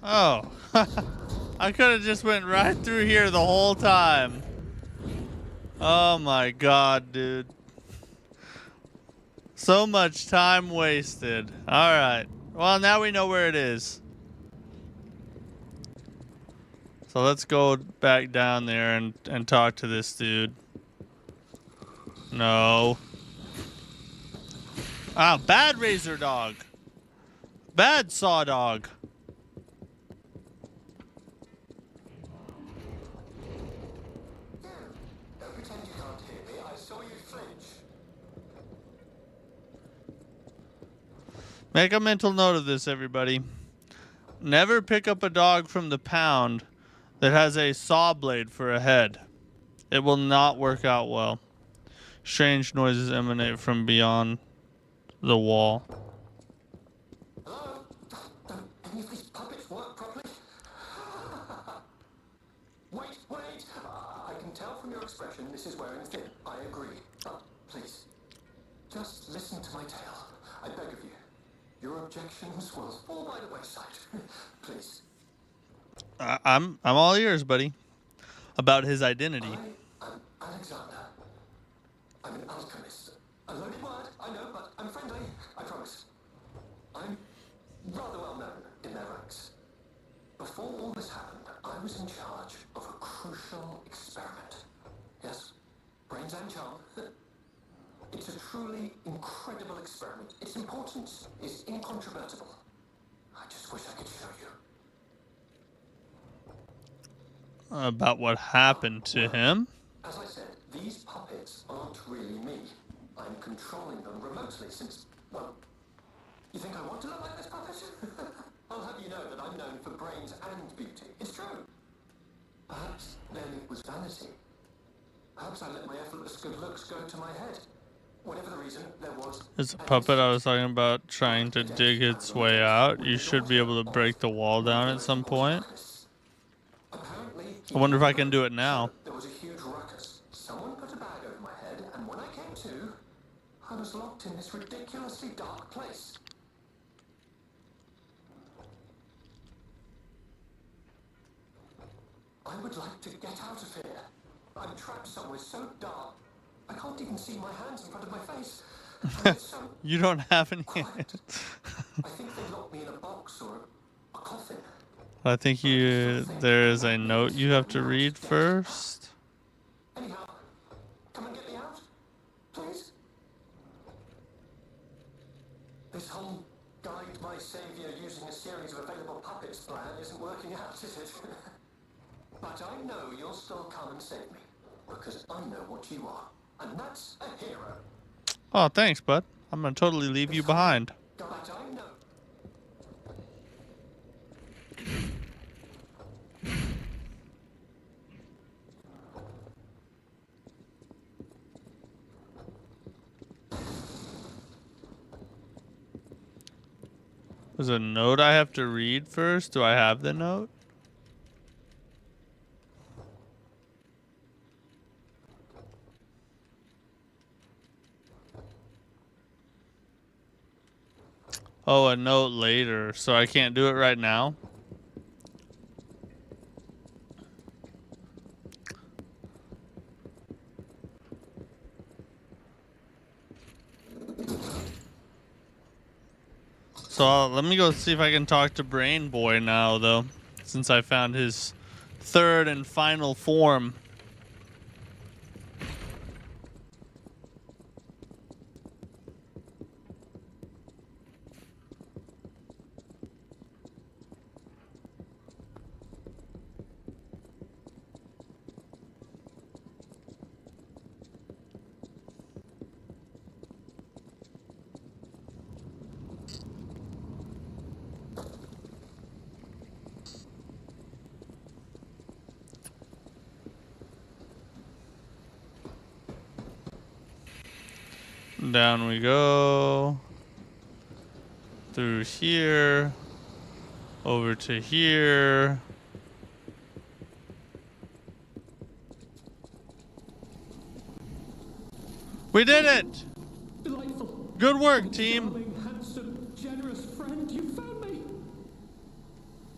Oh. I could have just went right through here the whole time. Oh my god, dude. So much time wasted. Alright. Well, now we know where it is. So let's go back down there and talk to this dude. No. Ah, bad razor dog. Bad saw dog. Don't pretend you can't hear me. I saw you flinch. Make a mental note of this, everybody. Never pick up a dog from the pound that has a saw blade for a head. It will not work out well. Strange noises emanate from beyond the wall. Hello? Don't any of these puppets work properly? Wait. I can tell from your expression this is wearing thin. I agree. But please, just listen to my tale. I beg of you. Your objections will fall by the wayside. Please. I'm all ears, buddy. About his identity. I'm Alexander. I'm an alchemist. A loaded word, I know, but I'm friendly. I promise. I'm rather well known in their ranks. Before all this happened, I was in charge of a crucial experiment. Yes, brains and charm. It's a truly incredible experiment. Its importance is incontrovertible. I just wish I could show you. About what happened to him? As I said, these puppets aren't really me. I'm controlling them remotely since, well, you think I want to look like this puppet? I'll have you know that I'm known for brains and beauty. It's true. Perhaps then it was vanity. Perhaps I let my effortless good looks go to my head. Whatever the reason, there was... It's a puppet I was talking about trying to dig its way out. You should be able to break the wall down at some point. I wonder if I can do it now. There was a huge ruckus. Someone put a bag over my head, and when I came to, I was locked in this ridiculously dark place. I would like to get out of here. I'm trapped somewhere so dark, I can't even see my hands in front of my face. And it's so You don't have any quiet. hands. I think they locked me in a box or a coffin. I think there is a note you have to read first. Anyhow, come and get me out, please. This whole guide my savior using a series of available puppets plan isn't working out, is it? But I know you'll still come and save me, because I know what you are, and that's a hero. Oh, thanks, bud. I'm gonna totally leave you behind. But I know. There's a note I have to read first. Do I have the note? Oh, a note later. So I can't do it right now? So let me go see if I can talk to Brain Boy now, though, since I found his third and final form. Down we go. Through here. Over to here. We did it! Delightful. Good work, team. Charming, handsome, generous friend, you found me.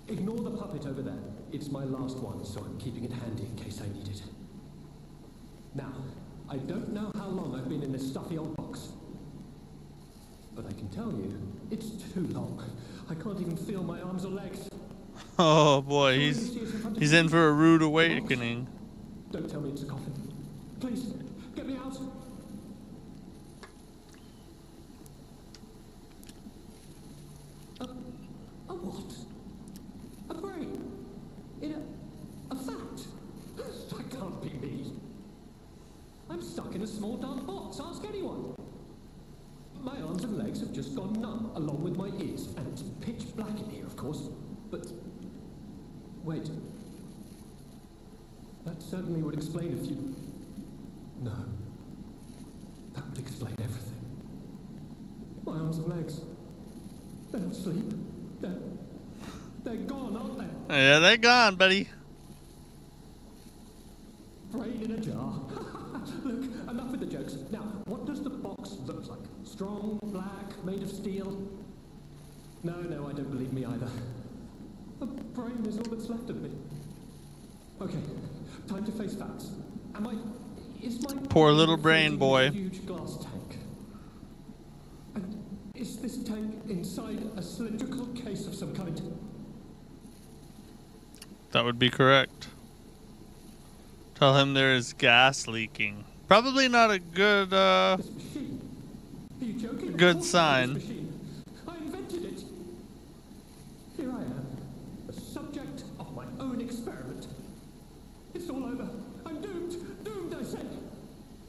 Ignore the puppet over there. It's my last one, so I'm keeping it handy in case I need it. Now, I don't know how long I've been in this stuffy old box. But I can tell you, it's too long. I can't even feel my arms or legs. Oh boy, he's in for a rude awakening. Don't tell me it's a coffin. Please, get me out. A what? A brain? In a vat? That can't be me. I'm stuck in a small dark box. Ask anyone. My arms and legs have just gone numb, along with my ears, and it's pitch black in here, of course. But wait. That certainly would explain if you... No. That would explain everything. My arms and legs. They're not asleep. They're gone, aren't they? Yeah, they're gone, buddy. Brain in a jar. Look, enough with the jokes. Now, what does the box look like? Strong, black, made of steel? No, I don't believe me either. A brain is all that's left of me. Okay, time to face facts. Is my Poor little brain boy. A huge glass tank? And is this tank inside a cylindrical case of some kind? That would be correct. Tell him there is gas leaking. Probably not a good, This machine? Are you joking? Of good course sign. This machine. I invented it. Here I am, the subject of my own experiment. It's all over. I'm doomed. Doomed, I say.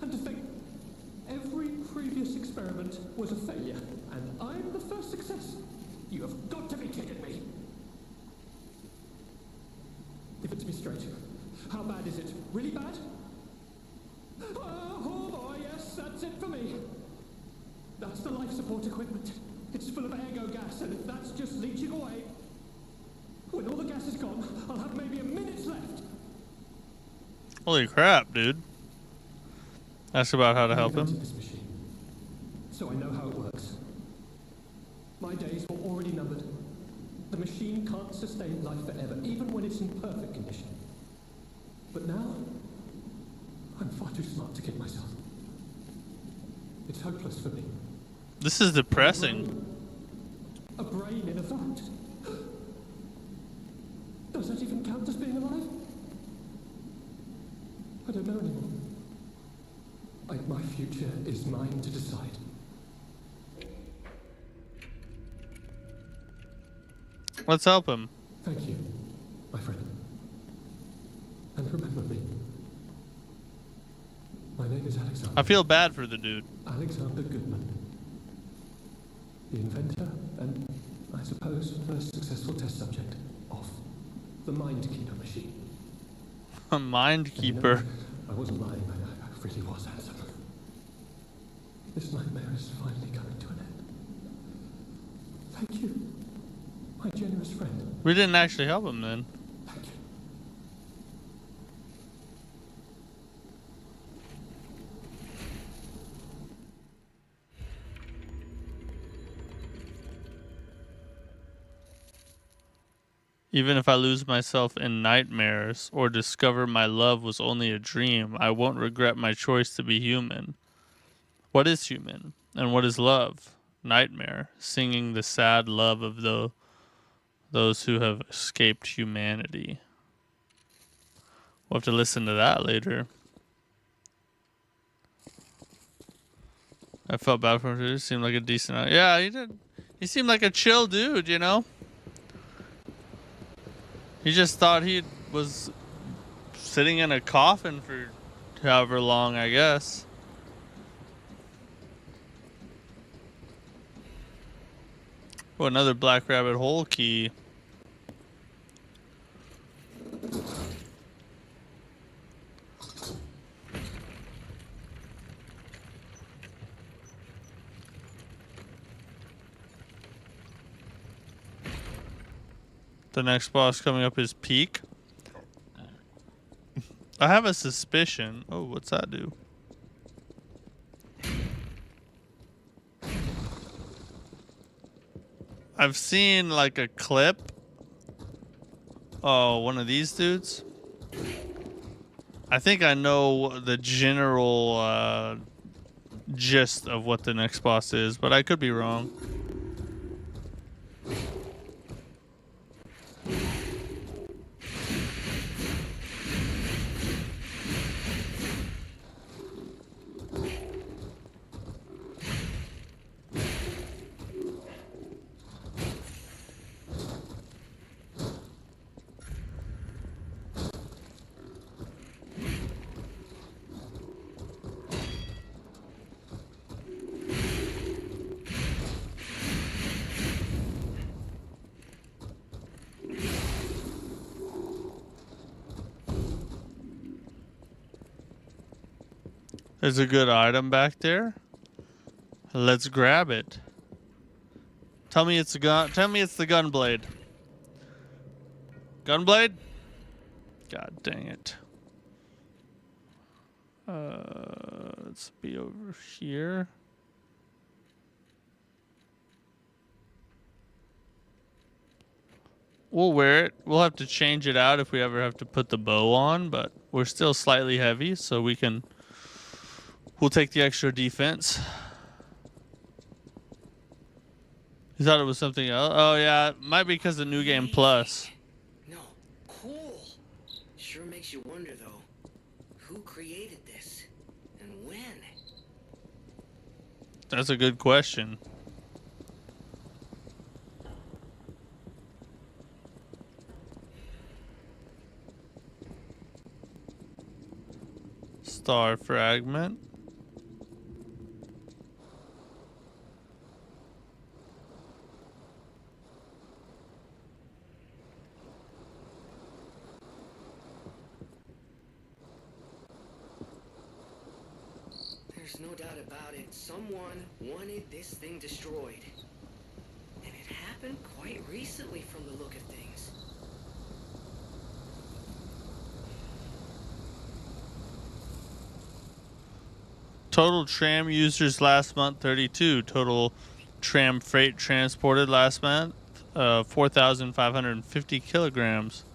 And to think, every previous experiment was a failure, and I'm the first success. You have got to be kidding me. Give it to me straight. How bad is it? Really bad? Oh boy, yes, that's it for me. That's the life support equipment. It's full of ergo gas, and if that's just leaching away, when all the gas is gone, I'll have maybe a minute left. Holy crap, dude. Ask about how to help I invented him. this machine, so I know how it works. My days were already numbered. The machine can't sustain life forever, even when it's in perfect condition. But now, I'm far too smart to kill myself. It's hopeless for me. This is depressing. A brain in a vat. Does that even count as being alive? I don't know anymore. My future is mine to decide. Let's help him. Thank you, my friend. And remember me. My name is Alexander. I feel bad for the dude. Alexander Goodman. The inventor and, I suppose, first successful test subject of the Mindkeeper machine. A mind And you know, keeper. I wasn't lying. I really was handsome. This nightmare is finally coming to an end. Thank you, my generous friend. We didn't actually help him then. Thank you. Even if I lose myself in nightmares or discover my love was only a dream, I won't regret my choice to be human. What is human? And what is love? Nightmare, singing the sad love of those who have escaped humanity. We'll have to listen to that later. I felt bad for him. He seemed like a decent... Yeah, he did. He seemed like a chill dude, you know? He just thought he was sitting in a coffin for however long, I guess. Oh, another black rabbit hole key. The next boss coming up is Peak. I have a suspicion. Oh, what's that do? I've seen like a clip. Oh, one of these dudes. I think I know the general gist of what the next boss is, but I could be wrong. There's a good item back there. Let's grab it. Tell me it's a gun. Tell me it's the gunblade. Gunblade? God dang it. Let's be over here. We'll wear it. We'll have to change it out if we ever have to put the bow on, but we're still slightly heavy, so we can... We'll take the extra defense. You thought it was something else? Oh, yeah. It might be because of New Game Plus. No, cool. Sure makes you wonder, though. Who created this? And when? That's a good question. Star fragment. There's no doubt about it. Someone wanted this thing destroyed. And it happened quite recently from the look of things. Total tram users last month, 32. Total tram freight transported last month, 4,550 kilograms.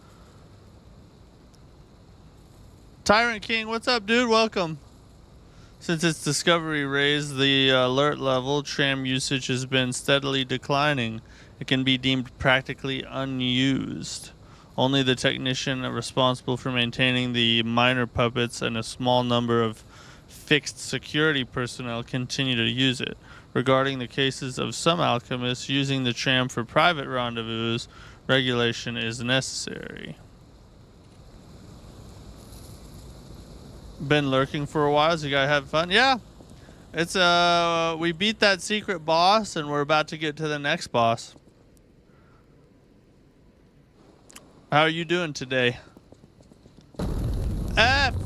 Tyrant King, what's up, dude? Welcome. Since its discovery raised the alert level, tram usage has been steadily declining. It can be deemed practically unused. Only the technician responsible for maintaining the minor puppets and a small number of fixed security personnel continue to use it. Regarding the cases of some alchemists using the tram for private rendezvous, regulation is necessary. Been lurking for a while, so you guys have fun? Yeah. It's we beat that secret boss and we're about to get to the next boss. How are you doing today? F.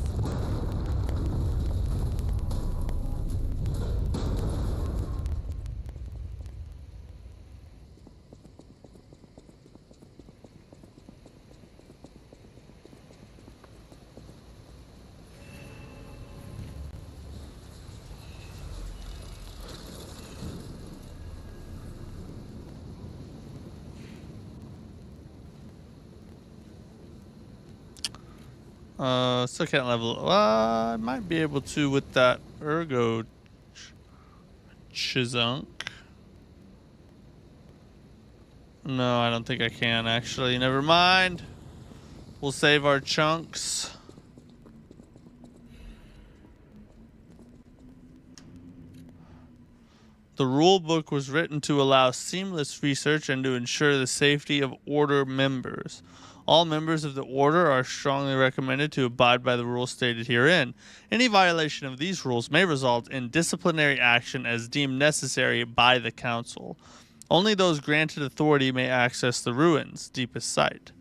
Still can't level. I might be able to with that ergo chizunk. No, I don't think I can actually. Never mind. We'll save our chunks. The rule book was written to allow seamless research and to ensure the safety of Order members. All members of the Order are strongly recommended to abide by the rules stated herein. Any violation of these rules may result in disciplinary action as deemed necessary by the Council. Only those granted authority may access the ruins' deepest site.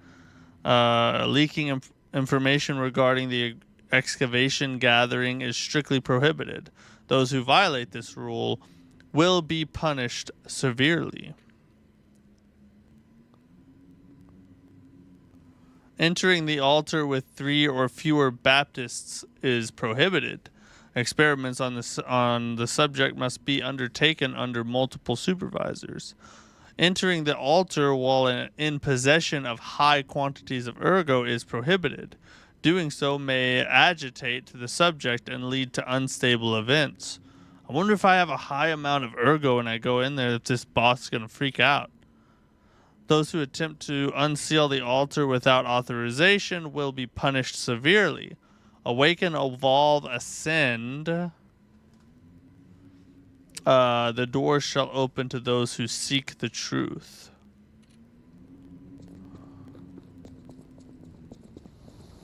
Leaking information regarding the excavation gathering is strictly prohibited. Those who violate this rule will be punished severely. Entering the altar with 3 or fewer Baptists is prohibited. Experiments on the subject must be undertaken under multiple supervisors. Entering the altar while in possession of high quantities of ergo is prohibited. Doing so may agitate the subject and lead to unstable events. I wonder if I have a high amount of ergo and I go in there, if this boss is going to freak out. Those who attempt to unseal the altar without authorization will be punished severely. Awaken, evolve, ascend. The door shall open to those who seek the truth.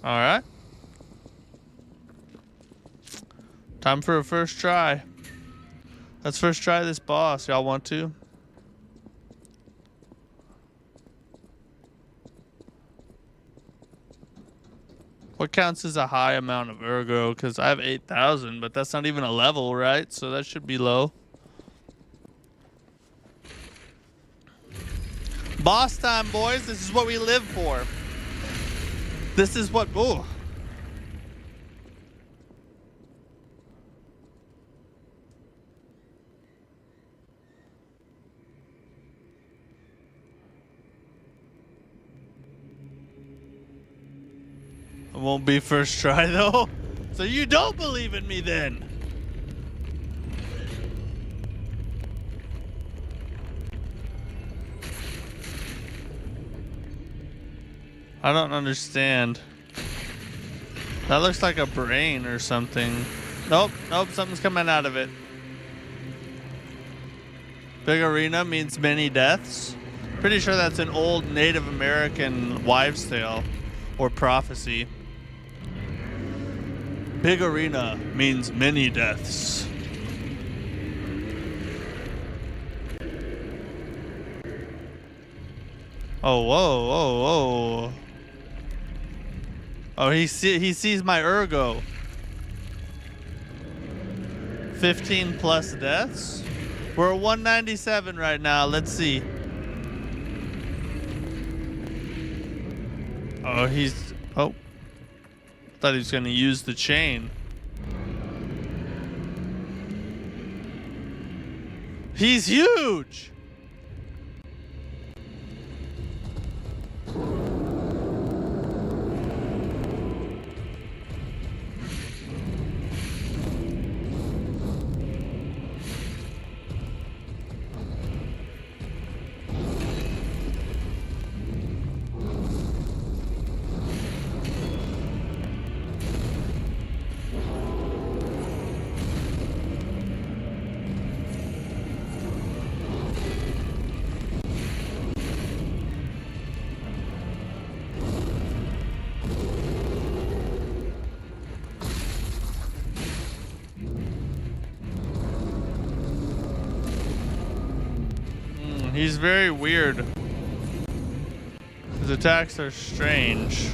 Alright. Time for a first try. Let's first try this boss. Y'all want to? What counts as a high amount of ergo? Because I have 8,000, but that's not even a level, right? So that should be low. Boss time, boys. This is what we live for. This is what... Ooh. It won't be first try, though. So you don't believe in me, then? I don't understand. That looks like a brain or something. Nope, nope, something's coming out of it. Big arena means many deaths. Pretty sure that's an old Native American wives' tale or prophecy. Big arena means many deaths. Oh, whoa, whoa, whoa. Oh, he sees my ergo. 15 plus deaths? We're at 197 right now. Let's see. Oh, he's... Oh. Thought he was going to use the chain. He's huge! He's very weird. His attacks are strange.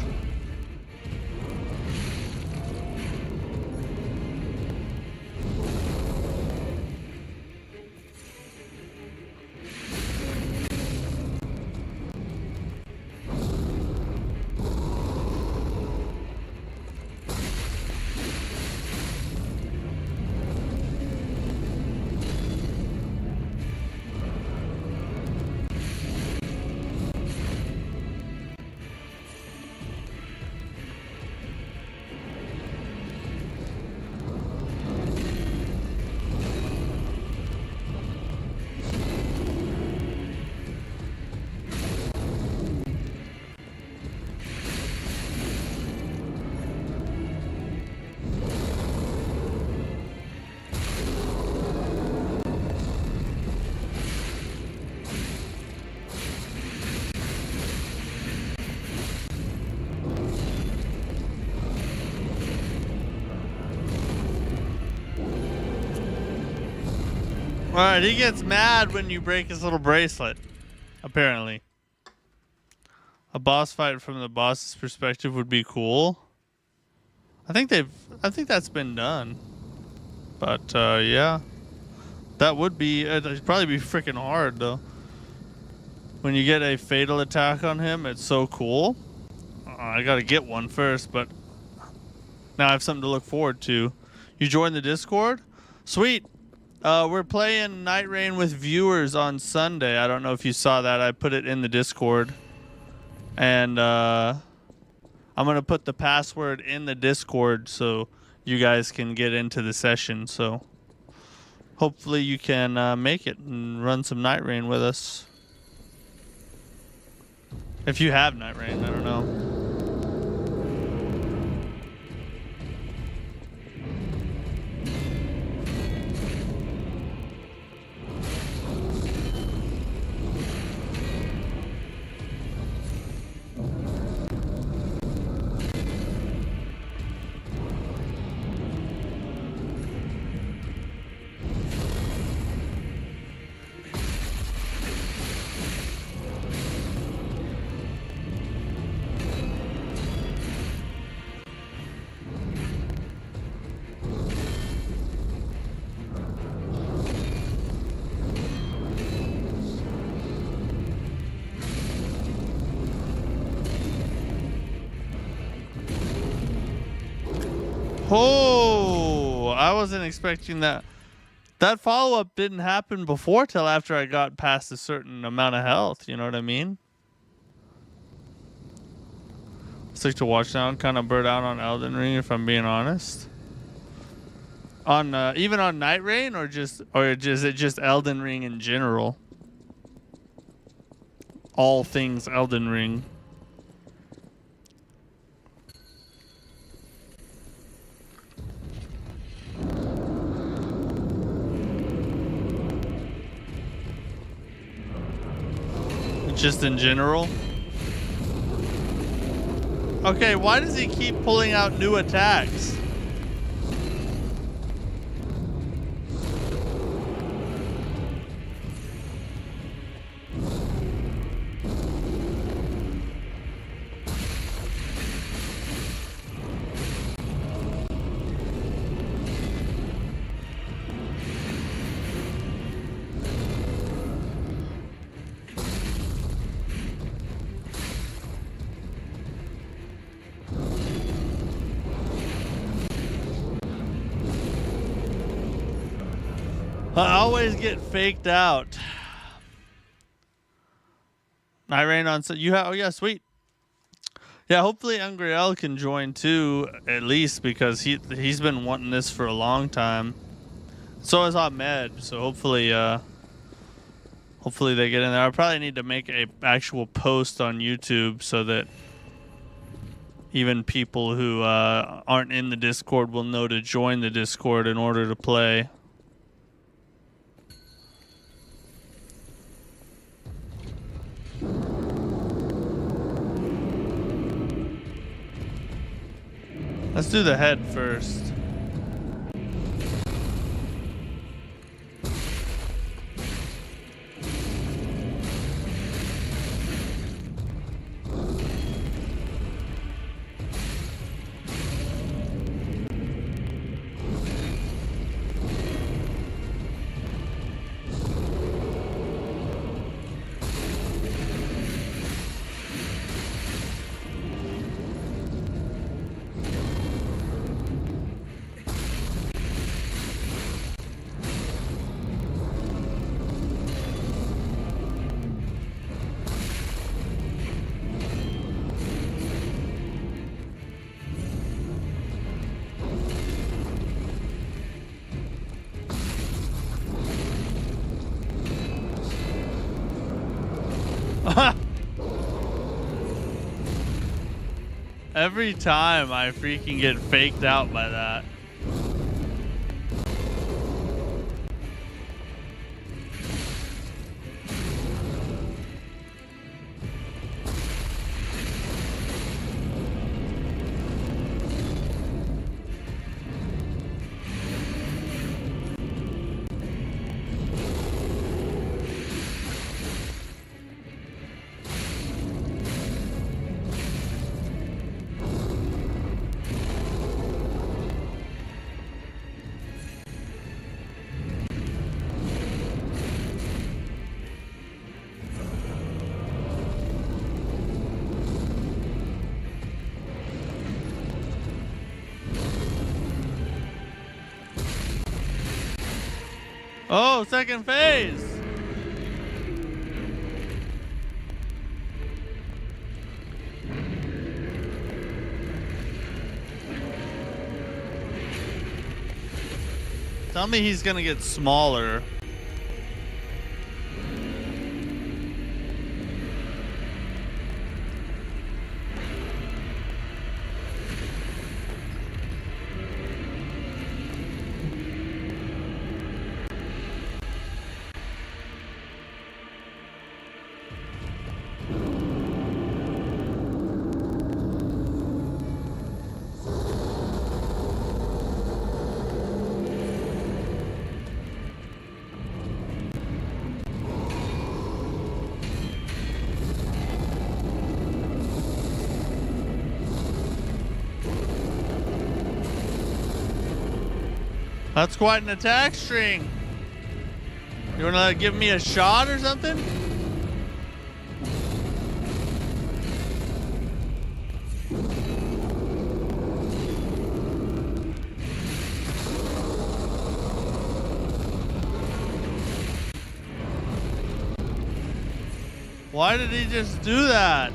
Alright, he gets mad when you break his little bracelet. Apparently. A boss fight from the boss's perspective would be cool. I think that's been done. But yeah. That would be it'd probably be freaking hard though. When you get a fatal attack on him, it's so cool. I gotta get one first, but now I have something to look forward to. You joined the Discord? Sweet. We're playing Night Rain with viewers on Sunday. I don't know if you saw that. I put it in the Discord. And I'm going to put the password in the Discord so you guys can get into the session. So hopefully you can make it and run some Night Rain with us. If you have Night Rain, I don't know. Oh, I wasn't expecting that. That follow-up didn't happen before till after I got past a certain amount of health. You know what I mean? Stick to watch now and kind of burn out on Elden Ring, if I'm being honest. On even on Night Rain, or is it just Elden Ring in general? All things Elden Ring. Just in general? Okay, why does he keep pulling out new attacks? I always get faked out. Night Rain on, so you have, oh yeah, sweet. Yeah, hopefully Angriel can join too, at least, because he's been wanting this for a long time. So is Ahmed, so hopefully hopefully they get in there. I probably need to make a actual post on YouTube so that even people who aren't in the Discord will know to join the Discord in order to play. Let's do the head first. Every time I freaking get faked out by that. Oh, second phase. Tell me he's gonna get smaller. That's quite an attack string. You wanna give me a shot or something? Why did he just do that?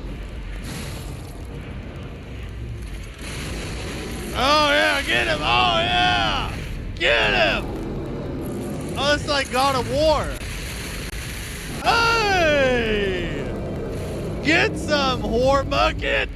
Oh yeah, get him! Oh yeah! Get him! Oh, it's like God of War. Hey! Get some, whore bucket!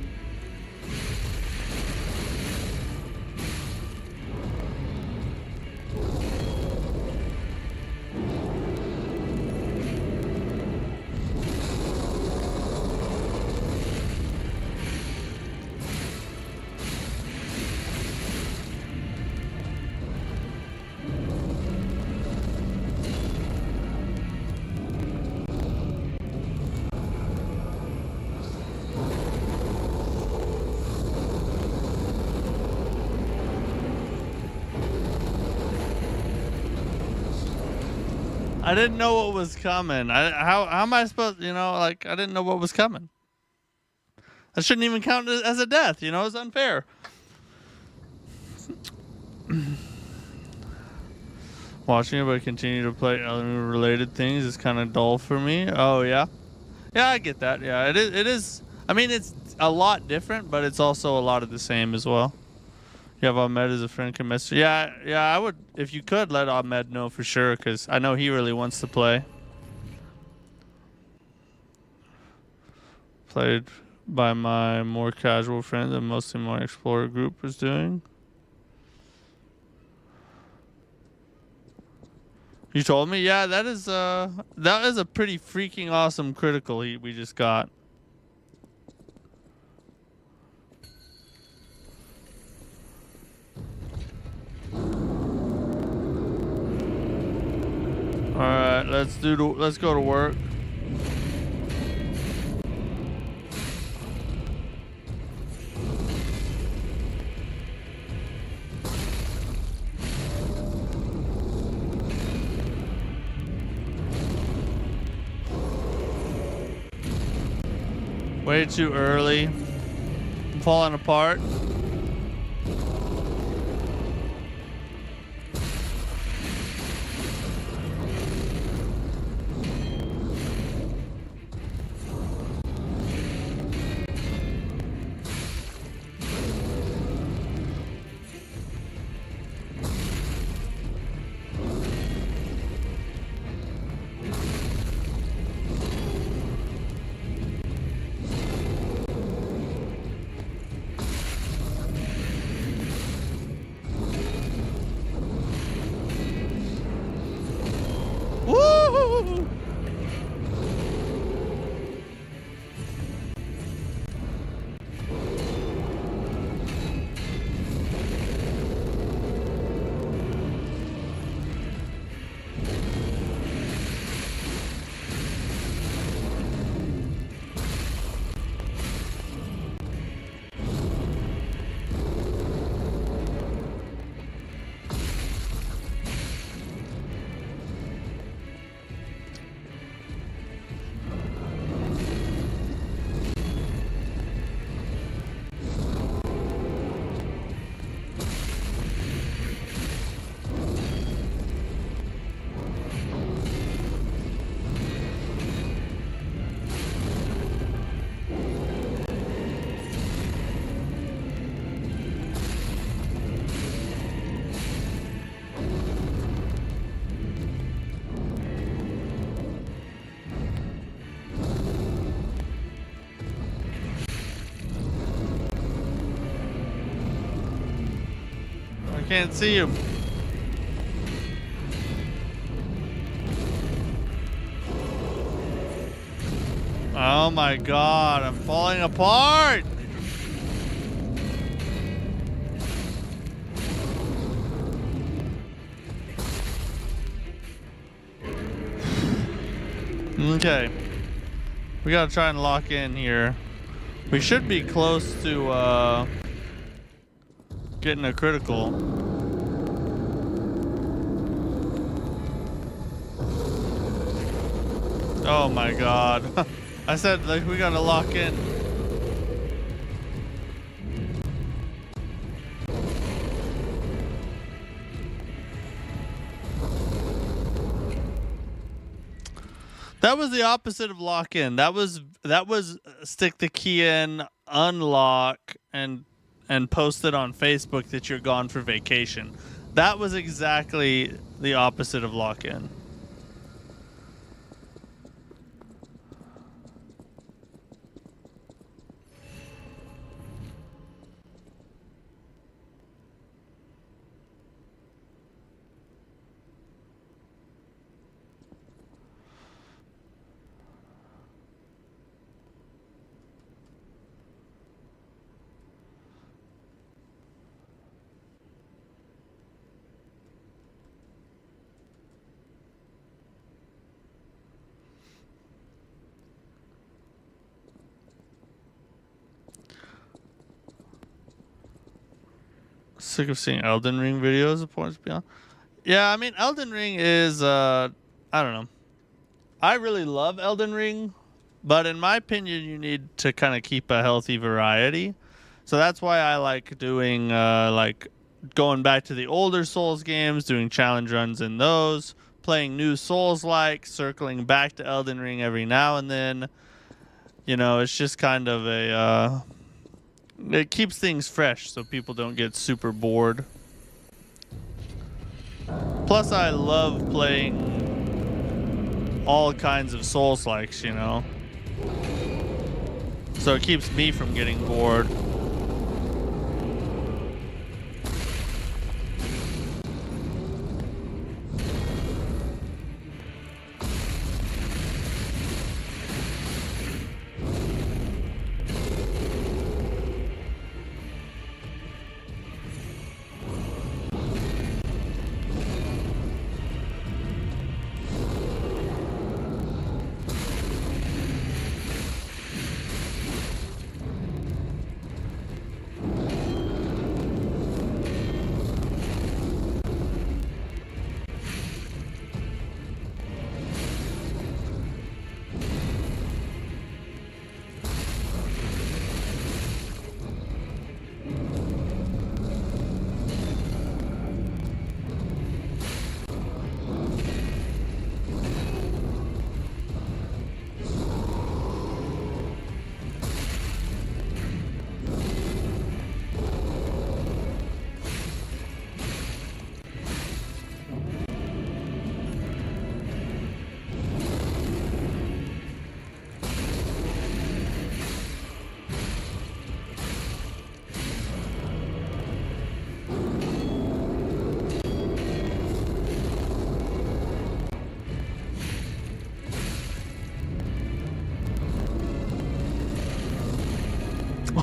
I didn't know what was coming. How am I supposed, you know, like, I didn't know what was coming. That shouldn't even count as a death, you know, it's unfair. Watching everybody continue to play related things is kind of dull for me. Oh, yeah? Yeah, I get that. Yeah, it is. I mean, it's a lot different, but it's also a lot of the same as well. You have Ahmed as a friend can message. Yeah, I would, if you could, let Ahmed know for sure, because I know he really wants to play. Played by my more casual friends and mostly my explorer group is doing. You told me? Yeah, that is a pretty freaking awesome critical we just got. All right, let's go to work. Way too early. I'm falling apart. Can't see him. Oh my god, I'm falling apart! Okay. We gotta try and lock in here. We should be close to getting a critical. Oh my god. I said, like, we gotta lock in. That was the opposite of lock in. That was stick the key in, unlock, and post it on Facebook that you're gone for vacation. That was exactly the opposite of lock in. Sick of seeing Elden Ring videos of Points Beyond. Yeah, I mean, Elden Ring is, I don't know. I really love Elden Ring, but in my opinion, you need to kind of keep a healthy variety. So that's why I like doing, like, going back to the older Souls games, doing challenge runs in those, playing new Souls-like, circling back to Elden Ring every now and then. You know, it's just kind of a, it keeps things fresh so people don't get super bored. Plus, I love playing all kinds of Souls-likes, you know? So it keeps me from getting bored.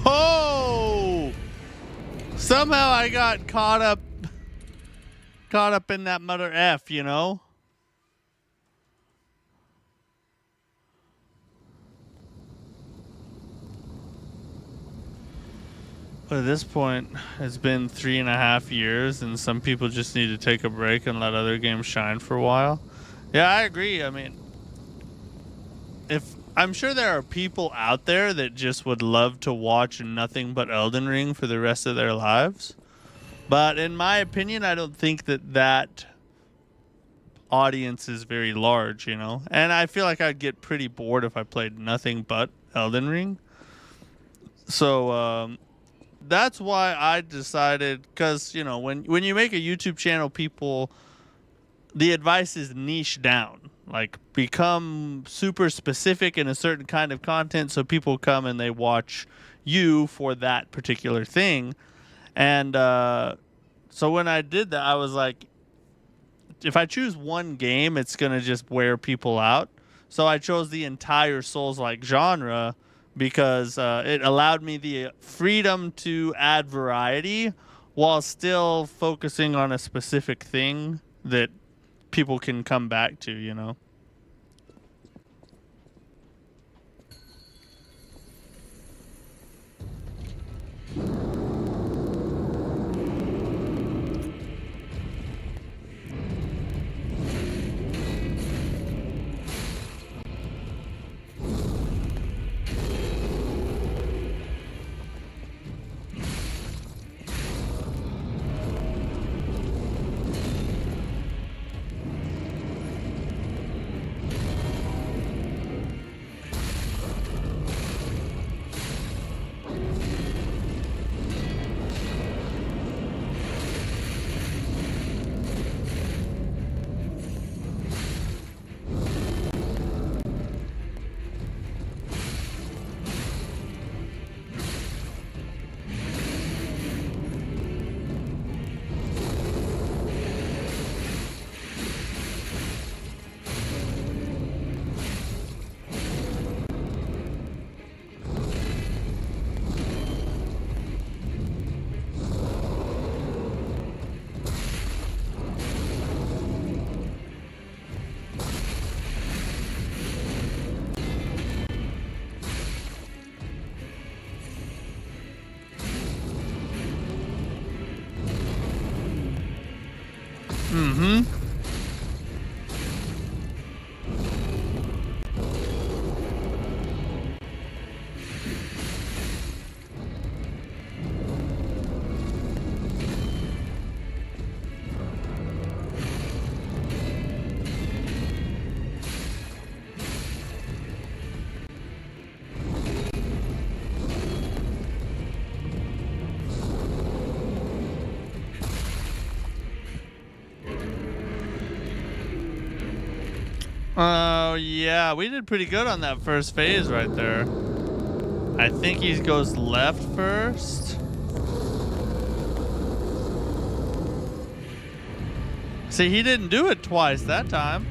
Oh! Somehow I got caught up in that mother F, you know? But at this point, it's been 3.5 years, and some people just need to take a break and let other games shine for a while. Yeah, I agree. I mean, I'm sure there are people out there that just would love to watch nothing but Elden Ring for the rest of their lives. But in my opinion, I don't think that audience is very large, you know? And I feel like I'd get pretty bored if I played nothing but Elden Ring. So, that's why I decided, because, you know, when you make a YouTube channel, the advice is niche down. Like, become super specific in a certain kind of content so people come and they watch you for that particular thing. And So when I did that, I was like, if I choose one game, it's going to just wear people out. So I chose the entire Souls-like genre because it allowed me the freedom to add variety while still focusing on a specific thing that people can come back to, you know? Mm-hmm. Oh, yeah, we did pretty good on that first phase right there. I think he goes left first. See, he didn't do it twice that time.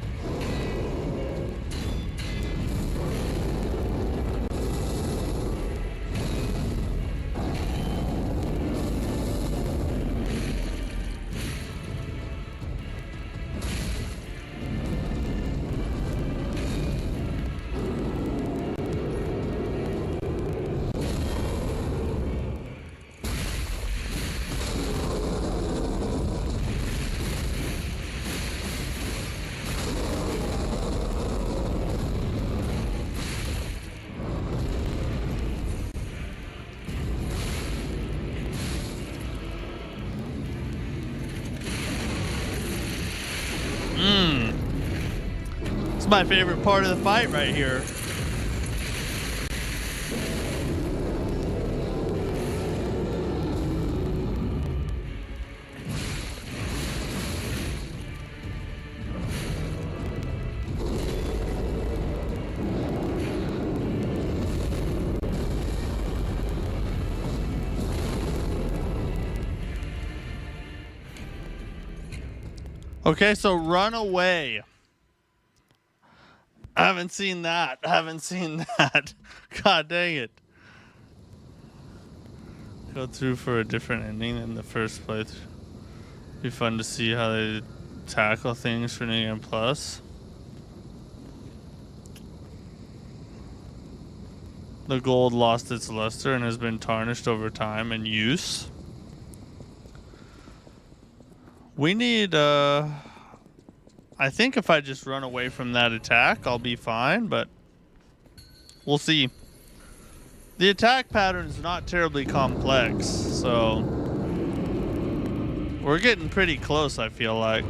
It's my favorite part of the fight right here. Okay, so run away. I haven't seen that. God dang it. Go through for a different ending in the first place. Be fun to see how they tackle things for New Game Plus. The gold lost its luster and has been tarnished over time and use. We need, I think if I just run away from that attack, I'll be fine, but we'll see. The attack pattern is not terribly complex, so we're getting pretty close, I feel like.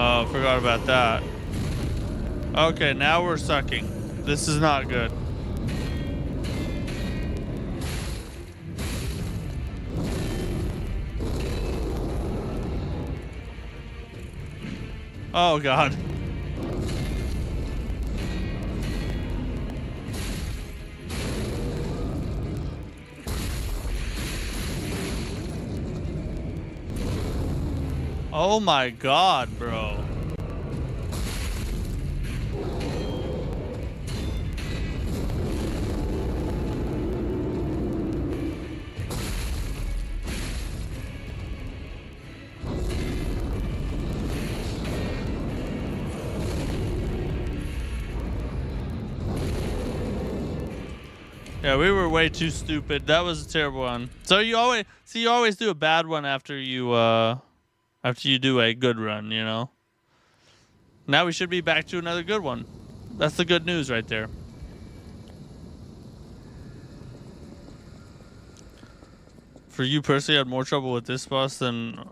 Oh, forgot about that. Okay, now we're sucking. This is not good. Oh God. Oh my God, bro. Yeah, we were way too stupid. That was a terrible one. So you always do a bad one after you do a good run, you know? Now we should be back to another good one. That's the good news right there. For you personally, I had more trouble with this boss than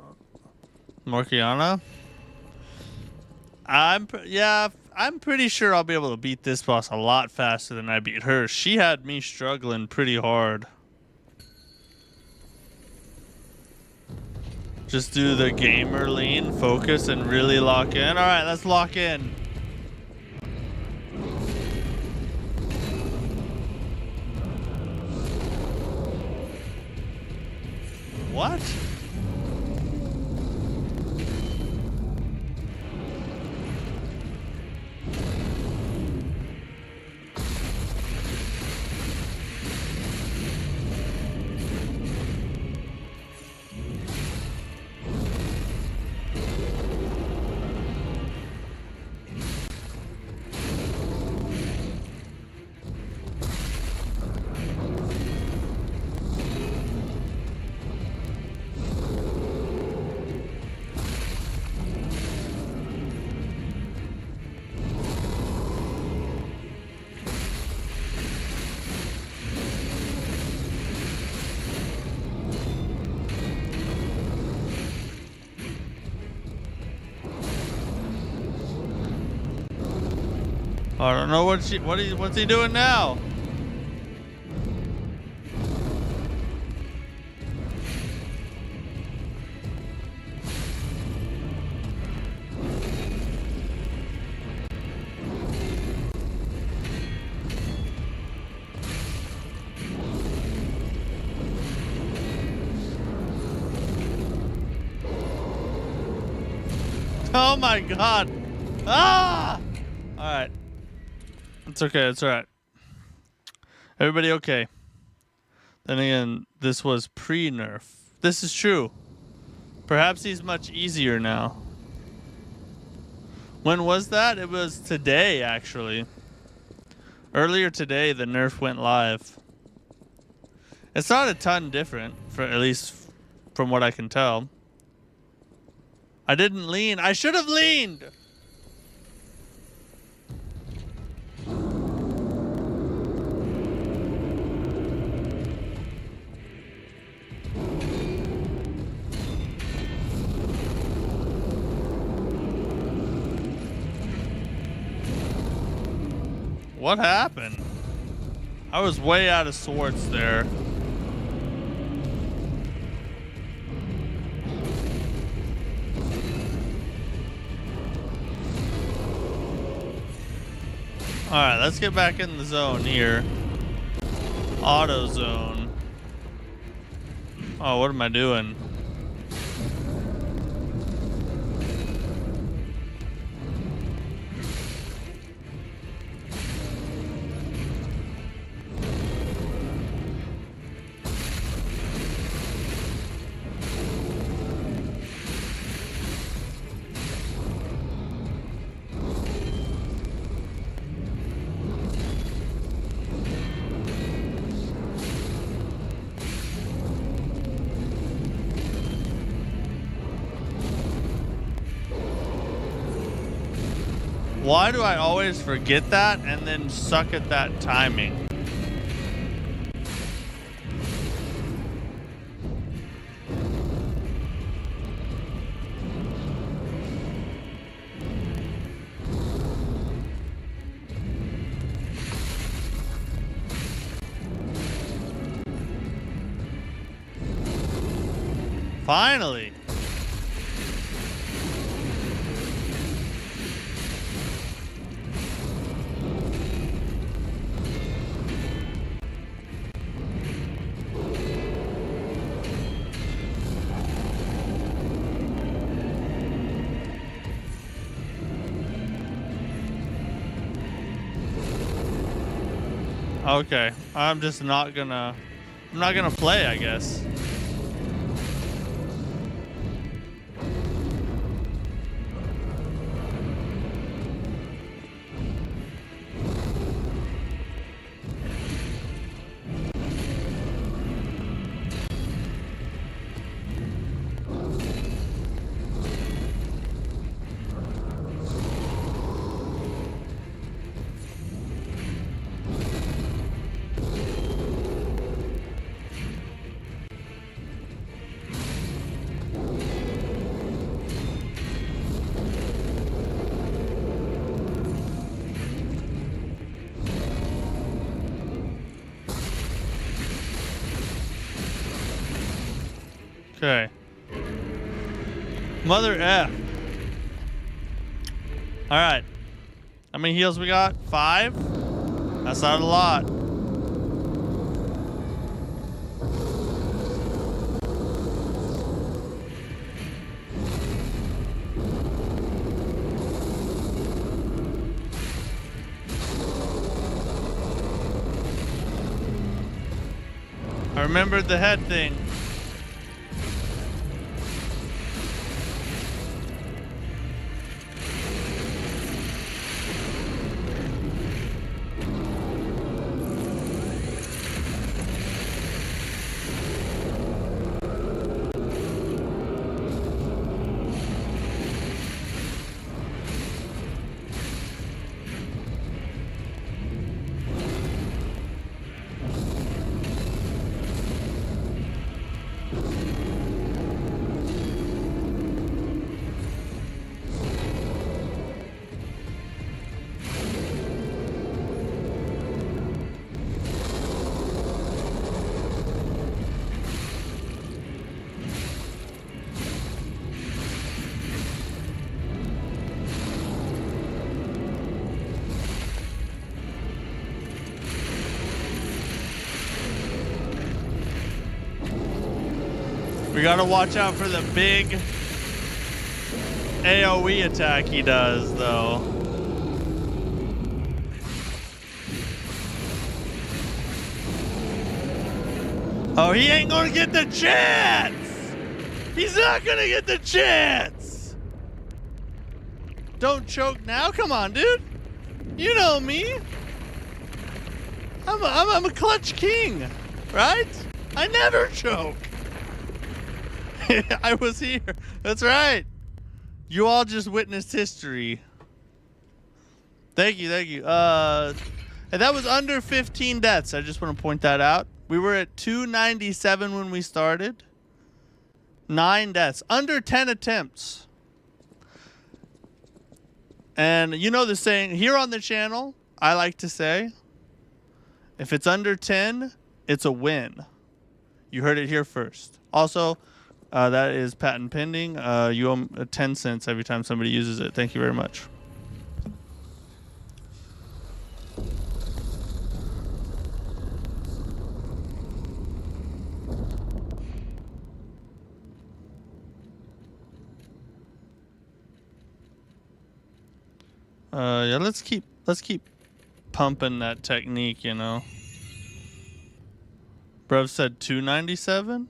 Morkiana. I'm pretty sure I'll be able to beat this boss a lot faster than I beat her. She had me struggling pretty hard. Just do the gamer lean, focus, and really lock in. All right, let's lock in. What? I don't know what's he doing now? Oh my God. Ah! All right. It's okay. It's all right. Everybody okay? Then again, this was pre-nerf. This is true. Perhaps he's much easier now. When was that? It was today, actually. Earlier today, the nerf went live. It's not a ton different, for at least from what I can tell. I didn't lean. I should have leaned! What happened? I was way out of sorts there. Alright, let's get back in the zone here. Auto zone. Oh, what am I doing? Why do I always forget that and then suck at that timing? Finally. Okay, I'm not gonna play, I guess. Okay. Mother F. All right. How many heals we got? 5? That's not a lot. I remembered the head thing. We gotta watch out for the big AoE attack he does, though. Oh, he ain't gonna get the chance! He's not gonna get the chance! Don't choke now? Come on, dude. You know me. I'm a clutch king, right? I never choke. I was here. That's right. You all just witnessed history. Thank you, thank you. And that was under 15 deaths. I just want to point that out. We were at 297 when we started. 9 deaths. Under 10 attempts. And you know the saying, here on the channel, I like to say, if it's under 10, it's a win. You heard it here first. Also, that is patent pending. You owe 10 cents every time somebody uses it. Thank you very much. Yeah, let's keep pumping that technique, you know. Bruv said 297?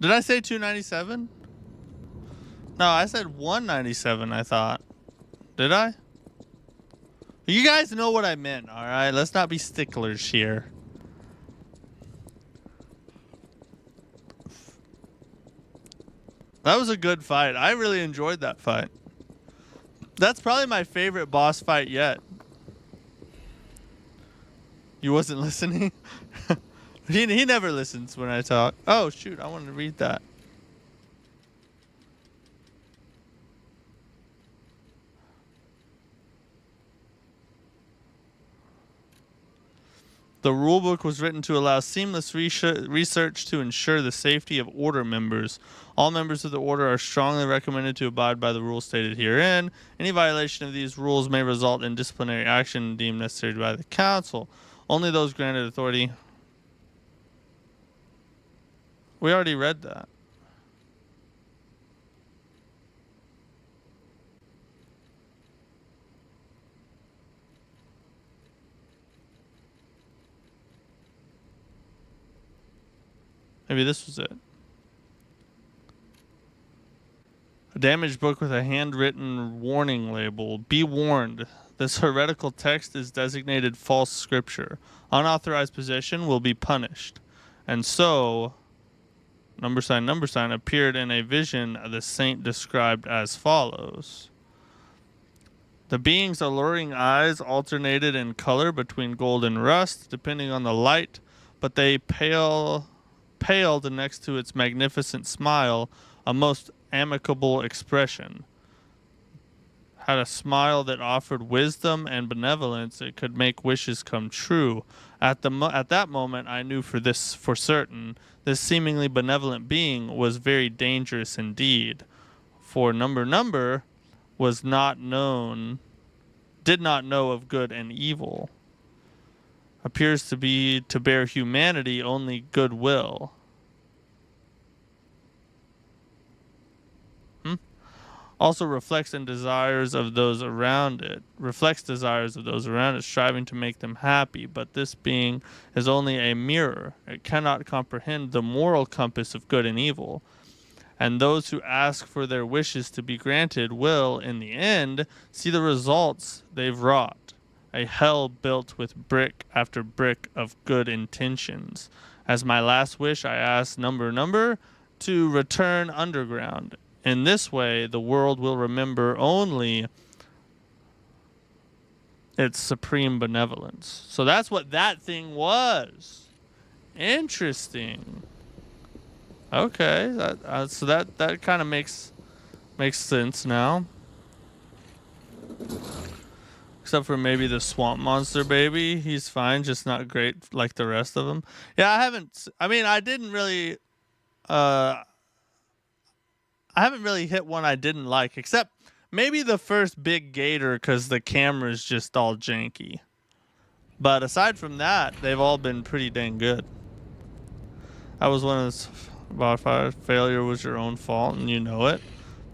Did I say 297? No, I said 197, I thought. Did I? You guys know what I meant, alright? Let's not be sticklers here. That was a good fight. I really enjoyed that fight. That's probably my favorite boss fight yet. You wasn't listening? He never listens when I talk. Oh, shoot. I wanted to read that. The rulebook was written to allow seamless research to ensure the safety of Order members. All members of the Order are strongly recommended to abide by the rules stated herein. Any violation of these rules may result in disciplinary action deemed necessary by the Council. Only those granted authority. We already read that. Maybe this was it. A damaged book with a handwritten warning label. Be warned. This heretical text is designated false scripture. Unauthorized possession will be punished. And so, number sign, appeared in a vision the saint described as follows. The being's alluring eyes alternated in color between gold and rust, depending on the light, but they paled next to its magnificent smile, a most amicable expression. Had a smile that offered wisdom and benevolence. It could make wishes come true. At that moment, I knew for certain, this seemingly benevolent being was very dangerous indeed. For number was not known, did not know of good and evil. Appears to bear humanity only goodwill. Also reflects desires of those around it, striving to make them happy, but this being is only a mirror. It cannot comprehend the moral compass of good and evil. And those who ask for their wishes to be granted will, in the end, see the results they've wrought. A hell built with brick after brick of good intentions. As my last wish, I ask number to return underground. In this way, the world will remember only its supreme benevolence. So that's what that thing was. Interesting. Okay, so that kind of makes sense now. Except for maybe the swamp monster baby, he's fine, just not great like the rest of them. Yeah, I didn't really. I haven't really hit one I didn't like, except maybe the first big gator because the camera's just all janky. But aside from that, they've all been pretty dang good. That was one of those wildfire failure was your own fault, and you know it.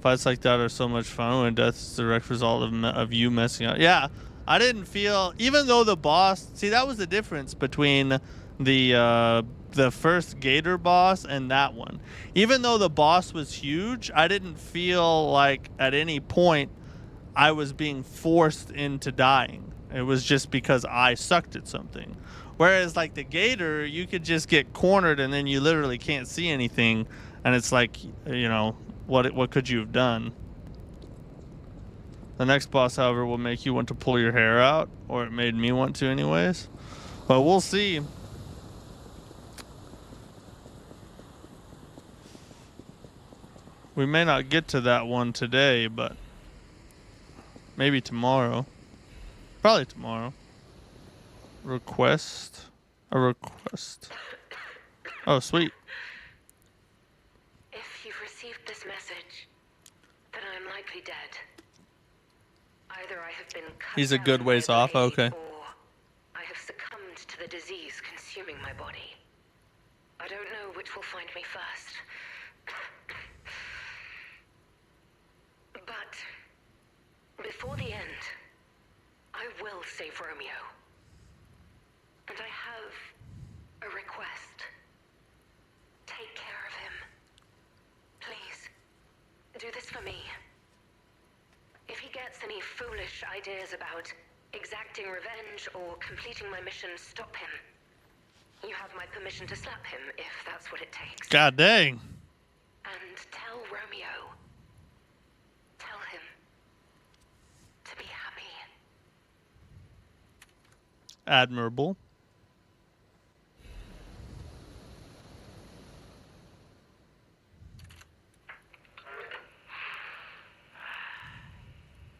Fights like that are so much fun when death is the direct result of you messing up. Yeah, I didn't feel, even though the boss, see, that was the difference between the first Gator boss and that one. Even though the boss was huge, I didn't feel like at any point I was being forced into dying. It was just because I sucked at something. Whereas like the Gator, you could just get cornered and then you literally can't see anything, and it's like, you know, what could you have done? The next boss, however, will make you want to pull your hair out, or it made me want to anyways. But we'll see. We may not get to that one today, but maybe tomorrow. Probably tomorrow. Request. A request. Oh, sweet. If you've received this message, then I'm likely dead. Either I have been cut He's a down good by ways the off, blade, okay. or I have succumbed to the disease consuming my body. I don't know which will find me first. But before the end, I will save Romeo. And I have a request. Take care of him. Please, do this for me. If he gets any foolish ideas about exacting revenge or completing my mission, stop him. You have my permission to slap him if that's what it takes. God dang. And tell Romeo. Tell him to be happy. Admirable.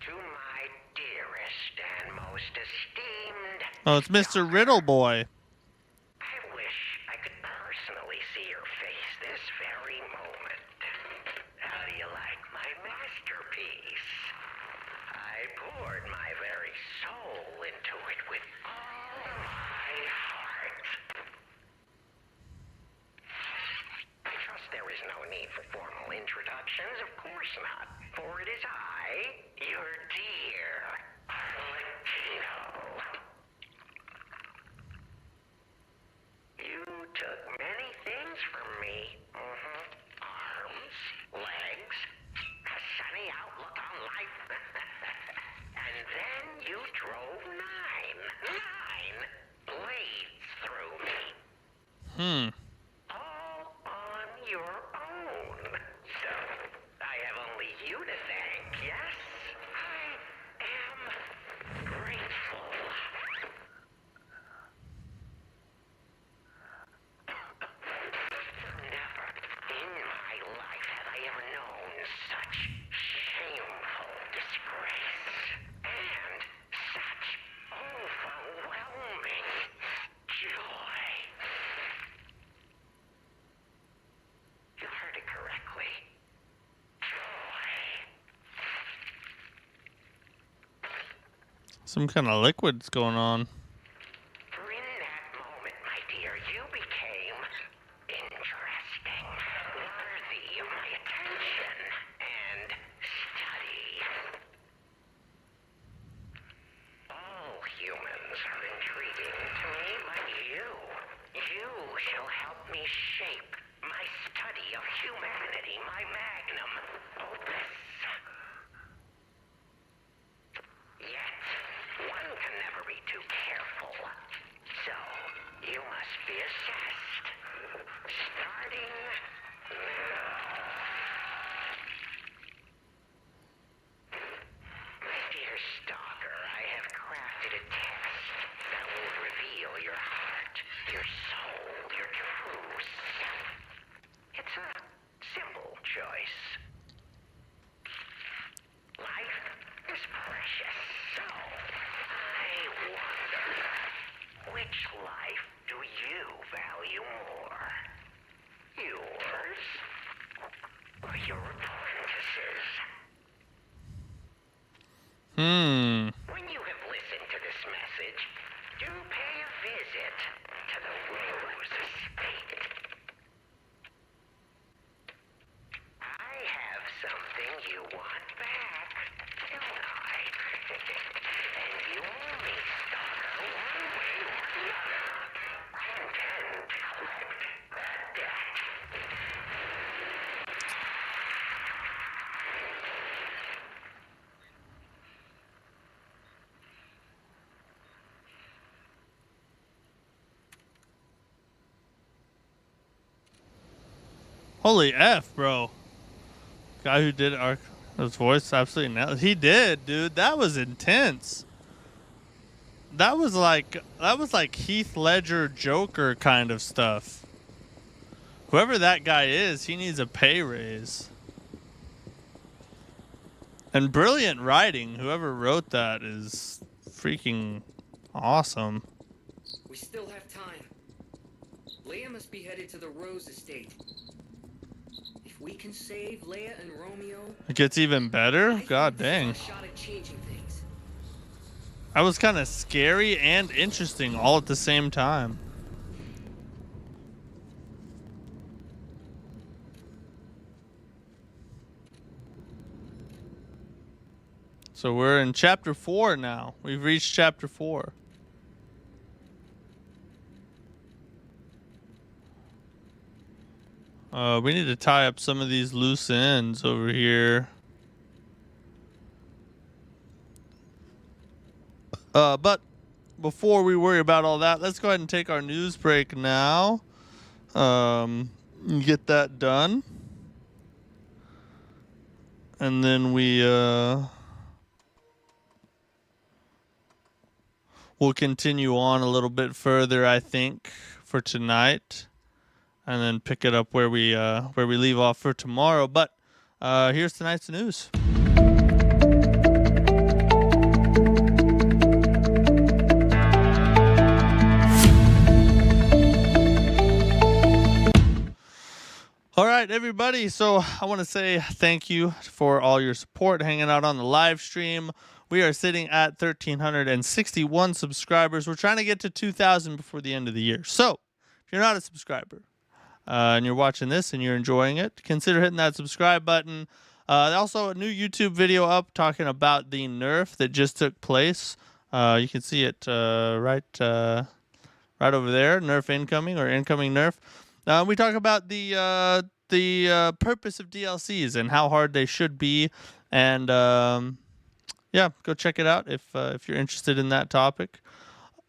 To my dearest and most esteemed... Oh, it's Mr. Riddle Boy. this very moment. How do you like my masterpiece? I poured my very soul into it with all my heart. I trust there is no need for formal introductions, of course not, for it is I, your dear Arlecchino. You took many things from me. Arms, legs, a sunny outlook on life. And then you drove nine blades through me. All on your own. So, I have only you to thank, yes? I am grateful. Never in my life have I ever known such shameful disgrace and such overwhelming joy. You heard it correctly. Joy. Some kind of liquid's going on. For in that moment, my dear, you became interesting, worthy of my attention and study. All humans are intriguing to me, but you shall help me shape my study of humanity, my magnum opus. Yet, one can never be too careful. So, you must be assessed. Starting now. My dear stalker, I have crafted a test that will reveal your heart, your soul, your true self. It's a simple choice. Life is precious, so I wonder, which life do you value more? Yours or your apprentices? When you have listened to this message, do pay a visit to the Rose Estate. I have something you want back, don't I? And you only stalker one way or another. I intend to collect that debt. Holy F, bro. Guy who did his voice absolutely nailed it. He did, dude. That was intense. That was like Heath Ledger Joker kind of stuff. Whoever that guy is, he needs a pay raise. And brilliant writing. Whoever wrote that is freaking awesome. We still have time. Leia must be headed to the Rose Estate. If we can save Leia and Romeo, It gets even better? I God think this is dang. our shot at changing things. That was kind of scary and interesting all at the same time. So we're in chapter 4 now. We've reached chapter 4. We need to tie up some of these loose ends over here. But before we worry about all that, let's go ahead and take our news break now. Get that done. And then we'll continue on a little bit further, I think, for tonight. And then pick it up where we leave off for tomorrow. But here's tonight's news. All right, everybody. So I want to say thank you for all your support, hanging out on the live stream. We are sitting at 1,361 subscribers. We're trying to get to 2,000 before the end of the year. So if you're not a subscriber and you're watching this and you're enjoying it, consider hitting that subscribe button. Also, a new YouTube video up talking about the nerf that just took place. You can see it right over there. Nerf incoming or incoming nerf. We talk about the purpose of DLCs and how hard they should be, and yeah, go check it out if you're interested in that topic.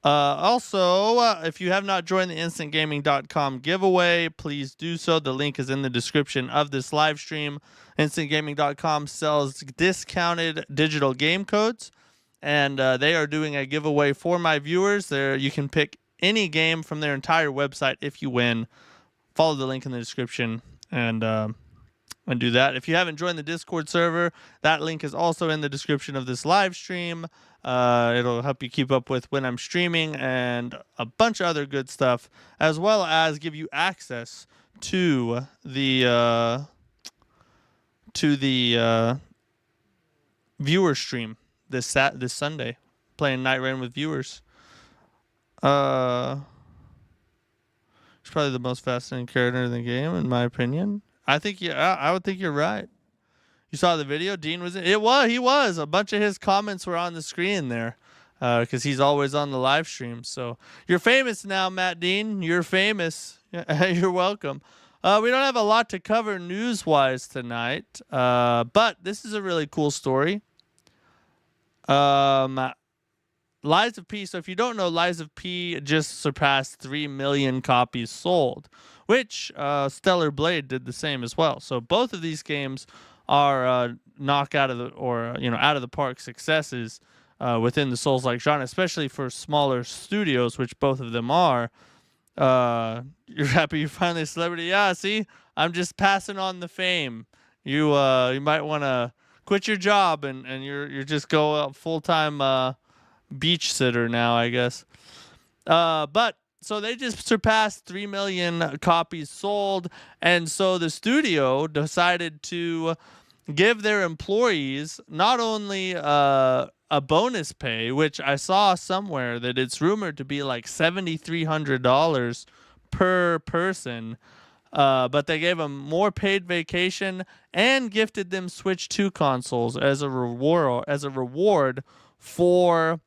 Also, if you have not joined the InstantGaming.com giveaway, please do so. The link is in the description of this live stream. InstantGaming.com sells discounted digital game codes, and they are doing a giveaway for my viewers. There, you can pick any game from their entire website if you win. Follow the link in the description and do that. If you haven't joined the Discord server, that link is also in the description of this live stream. It'll help you keep up with when I'm streaming and a bunch of other good stuff, as well as give you access to the viewer stream this Sunday, playing Night Rain with viewers. He's probably the most fascinating character in the game, in my opinion. I would think you're right. You saw the video? Dean was in it. He was. A bunch of his comments were on the screen there, because he's always on the live stream. So you're famous now, Matt Dean. You're famous. You're welcome. We don't have a lot to cover news-wise tonight, but this is a really cool story. Lies of P. So if you don't know, Lies of P just surpassed 3 million copies sold, which Stellar Blade did the same as well. So both of these games are out of the park successes within the Souls-like genre, especially for smaller studios, which both of them are. You're happy you're finally a celebrity? Yeah, see, I'm just passing on the fame. You might want to quit your job and you're just go full-time beach sitter now, I guess. But so they just surpassed 3 million copies sold, and so the studio decided to give their employees not only a bonus pay, which I saw somewhere that it's rumored to be like $7,300 per person, but they gave them more paid vacation and gifted them Switch 2 consoles as a reward for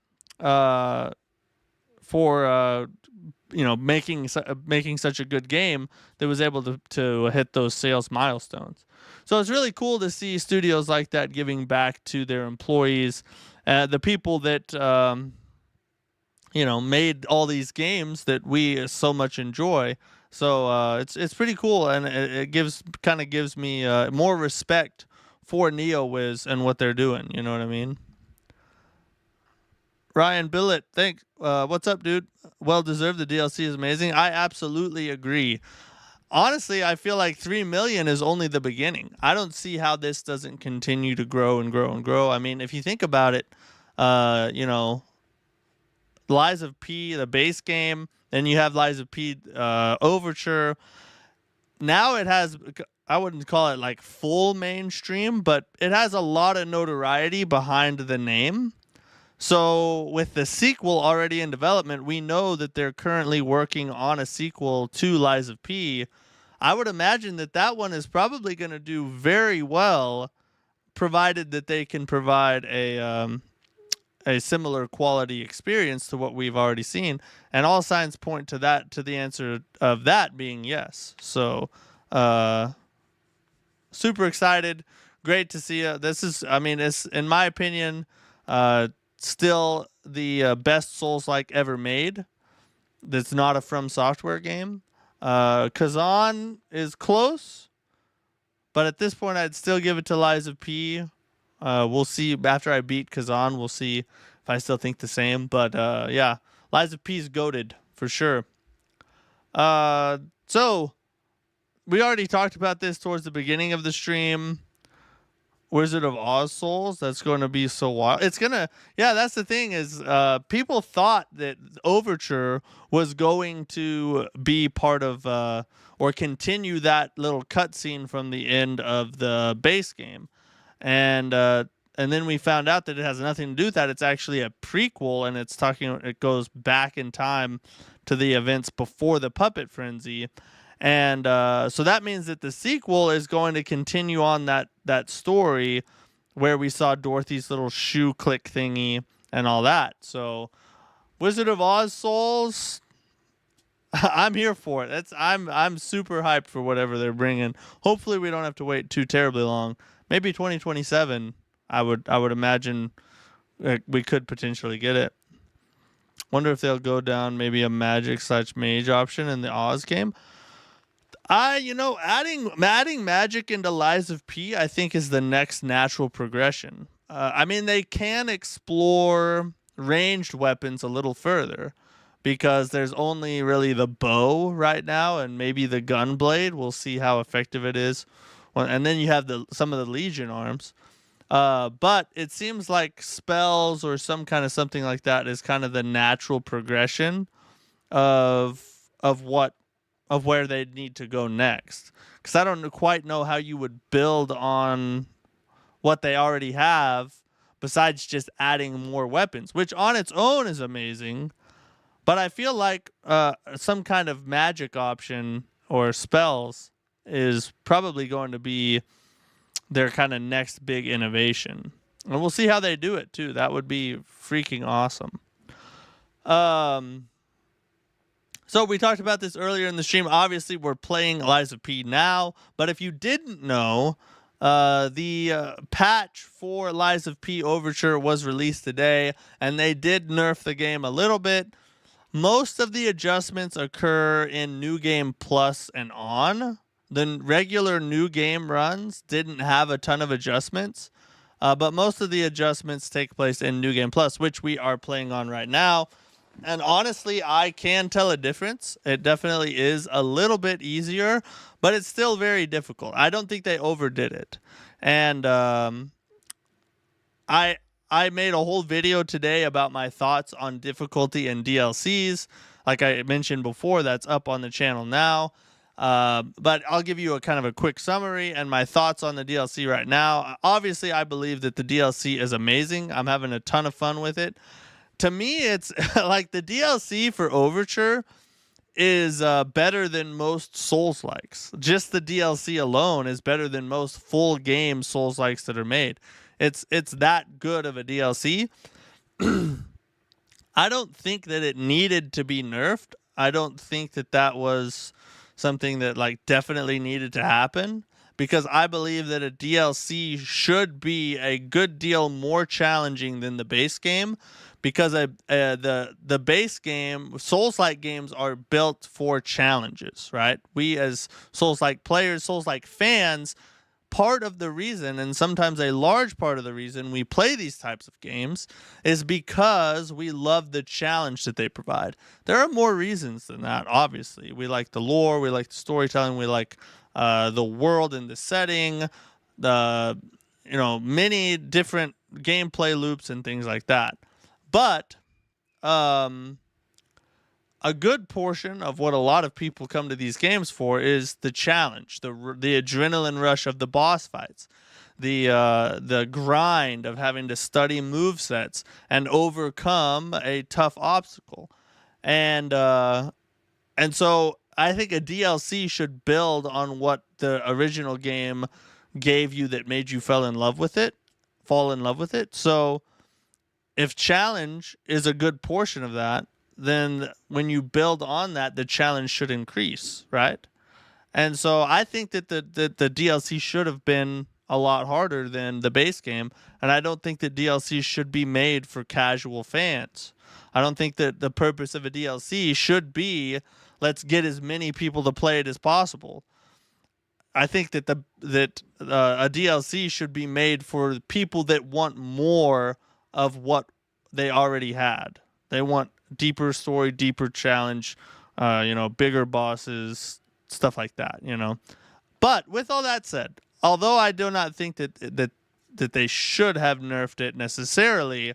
making such a good game that was able to hit those sales milestones. So it's really cool to see studios like that giving back to their employees, the people that made all these games that we so much enjoy. So it's pretty cool, and it gives me more respect for NeoWiz and what they're doing. You know what I mean? Ryan Billett, thanks. What's up, dude? Well deserved. The DLC is amazing. I absolutely agree. Honestly, I feel like 3 million is only the beginning. I don't see how this doesn't continue to grow and grow and grow. I mean, if you think about it, Lies of P, the base game, then you have Lies of P Overture. Now it has, I wouldn't call it like full mainstream, but it has a lot of notoriety behind the name. So with the sequel already in development, we know that they're currently working on a sequel to Lies of P. I would imagine that one is probably going to do very well, provided that they can provide a similar quality experience to what we've already seen. And all signs point to the answer of that being yes. So super excited. Great to see it. It's, in my opinion, still the best Souls-like ever made. That's not a From Software game. Kazan is close, but at this point, I'd still give it to Lies of P. We'll see after I beat Kazan. We'll see if I still think the same. But yeah, Lies of P is goated for sure. So we already talked about this towards the beginning of the stream. Wizard of Oz Souls, that's going to be so wild. That's the thing is, people thought that Overture was going to be part of or continue that little cutscene from the end of the base game. And then we found out that it has nothing to do with that. It's actually a prequel, and it goes back in time to the events before the puppet frenzy. And so that means that the sequel is going to continue on that story where we saw Dorothy's little shoe click thingy and all that. So Wizard of Oz Souls, I'm here for it. I'm super hyped for whatever they're bringing. Hopefully we don't have to wait too terribly long. Maybe 2027. I would imagine we could potentially get it. Wonder if they'll go down maybe a magic/mage option in the Oz game. Adding magic into Lies of P, I think, is the next natural progression. I mean, they can explore ranged weapons a little further, because there's only really the bow right now and maybe the gun blade. We'll see how effective it is. And then you have some of the Legion arms. But it seems like spells or some kind of something like that is kind of the natural progression of where they need to go next. Because I don't quite know how you would build on what they already have besides just adding more weapons, which on its own is amazing. But I feel like some kind of magic option or spells is probably going to be their kind of next big innovation. And we'll see how they do it, too. That would be freaking awesome. So we talked about this earlier in the stream. Obviously, we're playing Lies of P now. But if you didn't know, the patch for Lies of P Overture was released today. And they did nerf the game a little bit. Most of the adjustments occur in New Game Plus and on. The regular New Game runs didn't have a ton of adjustments. But most of the adjustments take place in New Game Plus, which we are playing on right now. And honestly, I can tell a difference. It definitely is a little bit easier, but it's still very difficult. I don't think they overdid it. And I made a whole video today about my thoughts on difficulty and DLCs. Like I mentioned before, that's up on the channel now. But I'll give you a kind of a quick summary and my thoughts on the DLC right now. Obviously, I believe that the DLC is amazing. I'm having a ton of fun with it. To me, it's like the DLC for Overture is better than most Souls-likes. Just the DLC alone is better than most full game Souls-likes that are made. It's that good of a DLC. I don't think that it needed to be nerfed. I don't think that was something that like definitely needed to happen, because I believe that a DLC should be a good deal more challenging than the base game, because the base game, Souls-like games are built for challenges, right? We as Souls-like players, Souls-like fans, part of the reason, and sometimes a large part of the reason we play these types of games is because we love the challenge that they provide. There are more reasons than that, obviously. We like the lore, we like the storytelling, we like the world and the setting, many different gameplay loops and things like that. But a good portion of what a lot of people come to these games for is the challenge, the adrenaline rush of the boss fights, the grind of having to study movesets and overcome a tough obstacle. And so I think a DLC should build on what the original game gave you that made you fall in love with it. So if challenge is a good portion of that, then when you build on that, the challenge should increase, right? And so I think that the DLC should have been a lot harder than the base game, and I don't think that DLC should be made for casual fans. I don't think that the purpose of a DLC should be, let's get as many people to play it as possible. I think that a DLC should be made for people that want more of what they already had. They want deeper story, deeper challenge, bigger bosses, stuff like that, But with all that said, although I do not think that they should have nerfed it necessarily,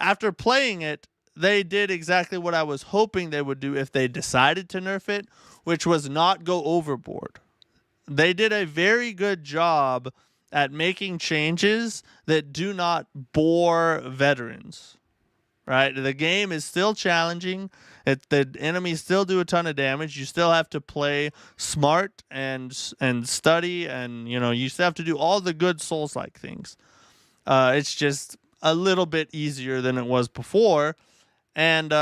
after playing it, they did exactly what I was hoping they would do if they decided to nerf it, which was not go overboard. They did a very good job at making changes that do not bore veterans. Right? The game is still challenging. The enemies still do a ton of damage. You still have to play smart and study, and you still have to do all the good Souls-like things. It's just a little bit easier than it was before, and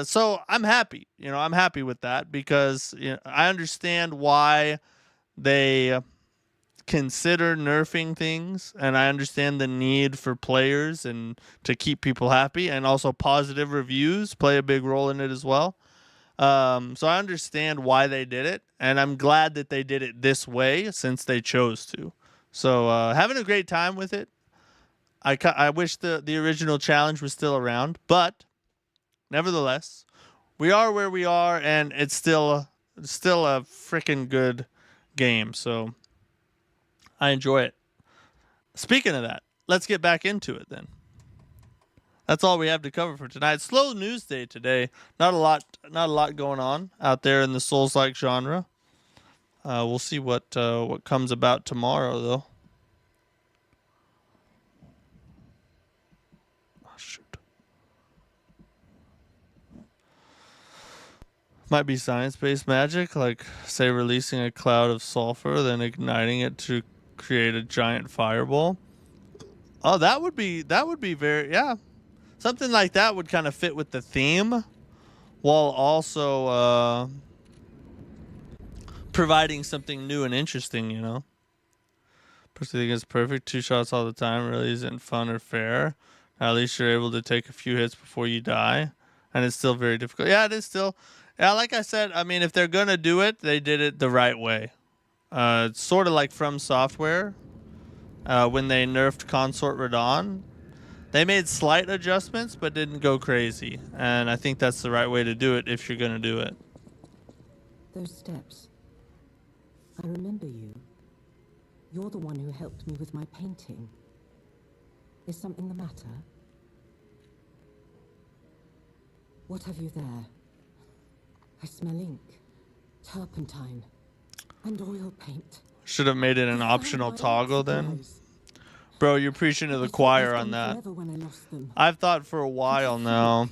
so I'm happy. I'm happy with that because I understand why they consider nerfing things, and I understand the need for players and to keep people happy, and also positive reviews play a big role in it as well. So I understand why they did it, and I'm glad that they did it this way since they chose to. So having a great time with it. I wish the original challenge was still around, but nevertheless, we are where we are, and it's still a freaking good game. So I enjoy it. Speaking of that, let's get back into it then. That's all we have to cover for tonight. Slow news day today. Not a lot going on out there in the Souls-like genre. We'll see what comes about tomorrow, though. Oh, shoot. Might be science-based magic, like say releasing a cloud of sulfur, then igniting it to create a giant fireball. Oh, that would be very, yeah. Something like that would kind of fit with the theme, while also providing something new and interesting, Personally, think it's perfect. 2 shots all the time really isn't fun or fair. At least you're able to take a few hits before you die, and it's still very difficult. Yeah, it is still. Yeah, like I said, I mean, if they're gonna do it, they did it the right way. It's sort of like From Software. When they nerfed Consort Radon, they made slight adjustments but didn't go crazy, and I think that's the right way to do it if you're going to do it. Those steps. I remember you. You're the one who helped me with my painting. Is something the matter? What have you there? I smell ink, turpentine, and oil paint. Should have made it an optional toggle then. Bro, you're preaching to the choir on that. I've thought for a while now.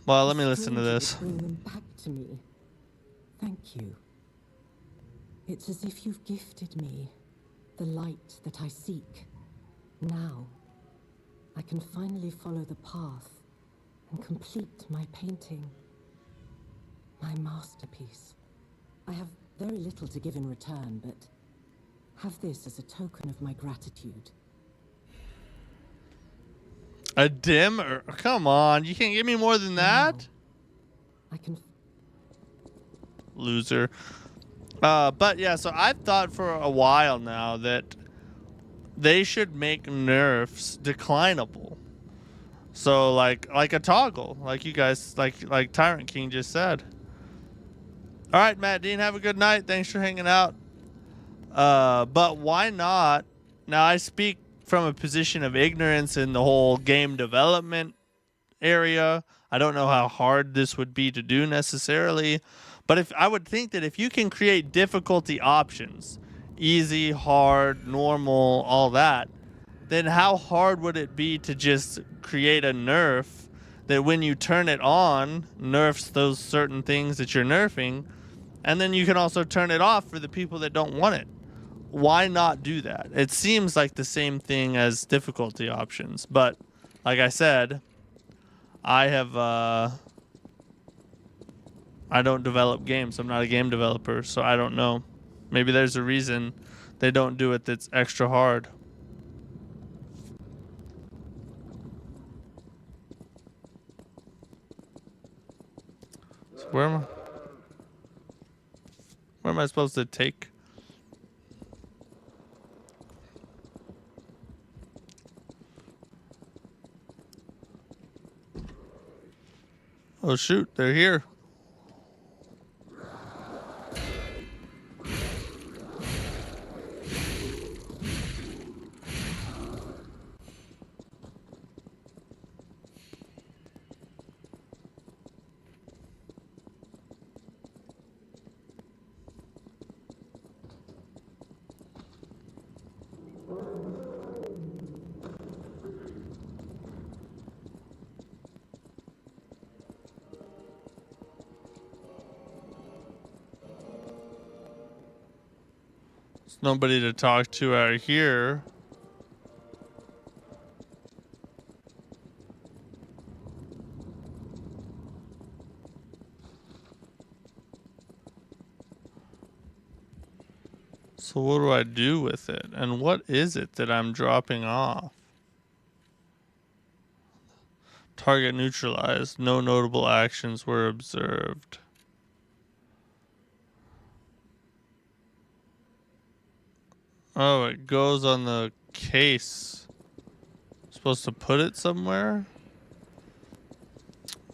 Well, let me listen to this. Bring them back to me. Thank you. It's as if you've gifted me the light that I seek. Now, I can finally follow the path and complete my painting. My masterpiece. I have very little to give in return, but have this as a token of my gratitude. A dimmer? Come on, you can't give me more than that? I can... Loser. But yeah, so I've thought for a while now that they should make nerfs declinable. So like a toggle, like you guys, like Tyrant King just said. All right, Matt Dean, have a good night. Thanks for hanging out. But why not? Now I speak from a position of ignorance in the whole game development area. I don't know how hard this would be to do necessarily, but if I would think that if you can create difficulty options, easy, hard, normal, all that, then how hard would it be to just create a nerf that when you turn it on, nerfs those certain things that you're nerfing, and then you can also turn it off for the people that don't want it? Why not do that? It seems like the same thing as difficulty options, but like I said, I don't develop games. I'm not a game developer, so I don't know. Maybe there's a reason they don't do it that's extra hard. So where am I supposed to take? Oh shoot, they're here. There's nobody to talk to out here. So what do I do with it? And what is it that I'm dropping off? Target neutralized. No notable actions were observed. Oh, it goes on the case. Supposed to put it somewhere?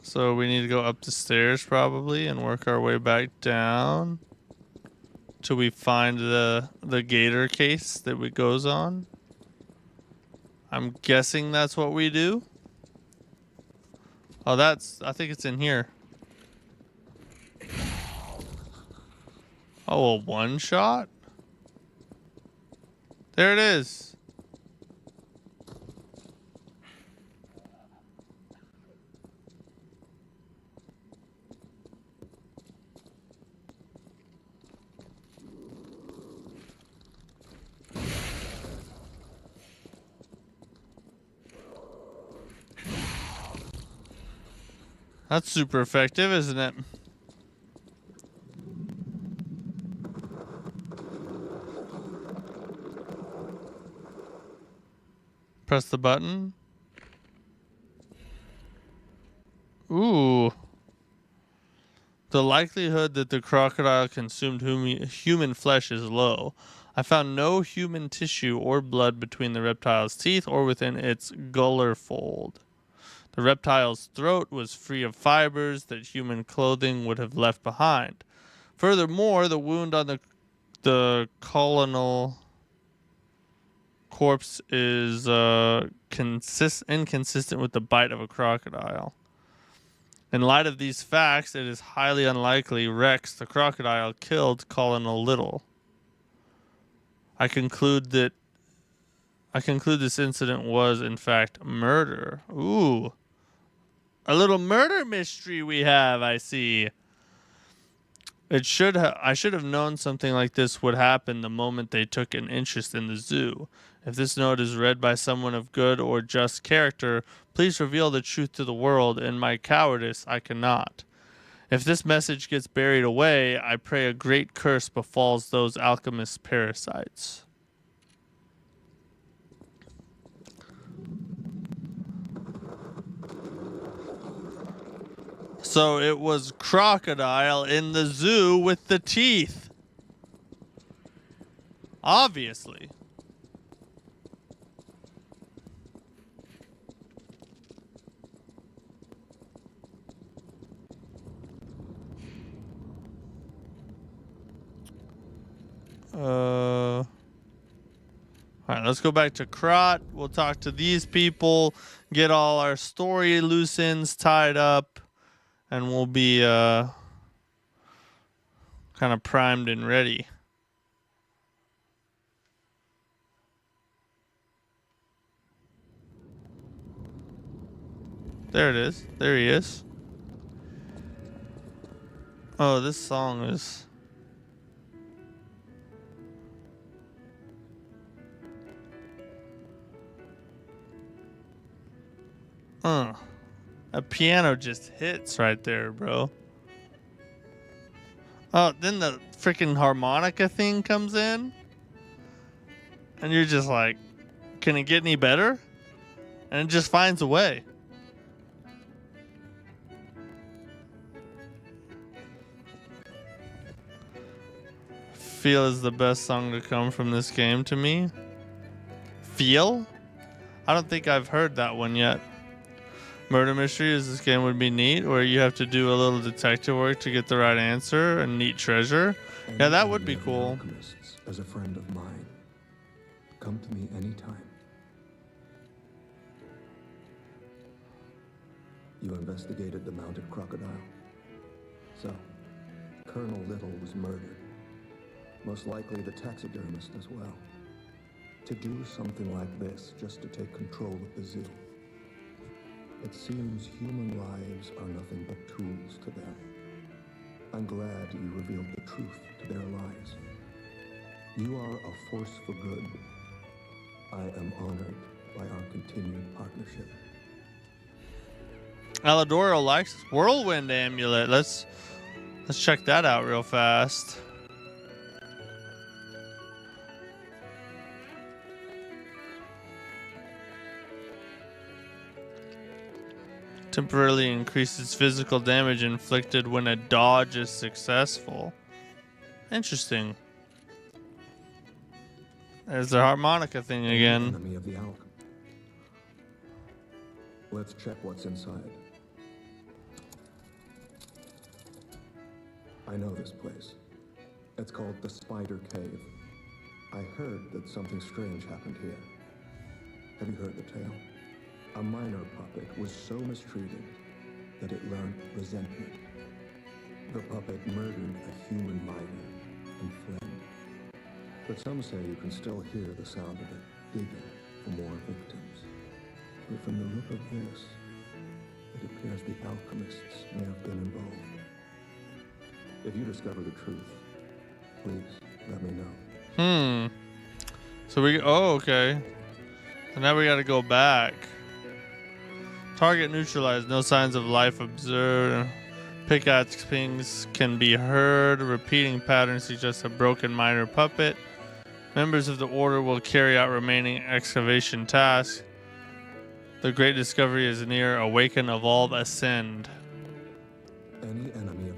So we need to go up the stairs probably and work our way back down till we find the gator case that it goes on. I'm guessing that's what we do. Oh, I think it's in here. Oh, a one shot? There it is. That's super effective, isn't it? Press the button. Ooh. The likelihood that the crocodile consumed human flesh is low. I found no human tissue or blood between the reptile's teeth or within its gular fold. The reptile's throat was free of fibers that human clothing would have left behind. Furthermore, the wound on the colonel corpse is inconsistent with the bite of a crocodile. In light of these facts, it is highly unlikely Rex, the crocodile, killed Colonel Little. I conclude this incident was, in fact, murder. Ooh. A little murder mystery we have, I see. I should have known something like this would happen the moment they took an interest in the zoo. If this note is read by someone of good or just character, please reveal the truth to the world. In my cowardice, I cannot. If this message gets buried away, I pray a great curse befalls those alchemist parasites. So it was crocodile in the zoo with the teeth. Obviously. Alright, let's go back to Krot. We'll talk to these people, get all our story loose ends tied up, and we'll be kind of primed and ready. There it is. There he is. Oh, this song is... A piano just hits right there, bro. Oh, then the freaking harmonica thing comes in. And you're just like, can it get any better? And it just finds a way. Feel is the best song to come from this game to me. Feel? I don't think I've heard that one yet. Murder mystery is this game would be neat, where you have to do a little detective work to get the right answer and neat treasure. Yeah, that would be cool. Alchemists, as a friend of mine, come to me anytime. You investigated the mounted crocodile. So, Colonel Little was murdered. Most likely the taxidermist as well. To do something like this just to take control of the zoo. It seems human lives are nothing but tools to them. I'm glad you revealed the truth to their lies. You are a force for good. I am honored by our continued partnership. Alidoro likes Whirlwind Amulet. Let's check that out real fast. Temporarily increases physical damage inflicted when a dodge is successful. Interesting. There's the harmonica thing again. Enemy of the alchemy. Let's check what's inside. I know this place. It's called the Spider Cave. I heard that something strange happened here. Have you heard the tale? A minor puppet was so mistreated that it learned resentment. The puppet murdered a human miner and fled. But some say you can still hear the sound of it digging for more victims. But from the look of this, it appears the alchemists may have been involved. If you discover the truth, please let me know. So okay. So now we gotta go back. Target neutralized, no signs of life observed. Pickaxe pings can be heard. Repeating patterns suggest a broken minor puppet. Members of the order will carry out remaining excavation tasks. The great discovery is near. Awaken, evolve, ascend. Any enemy of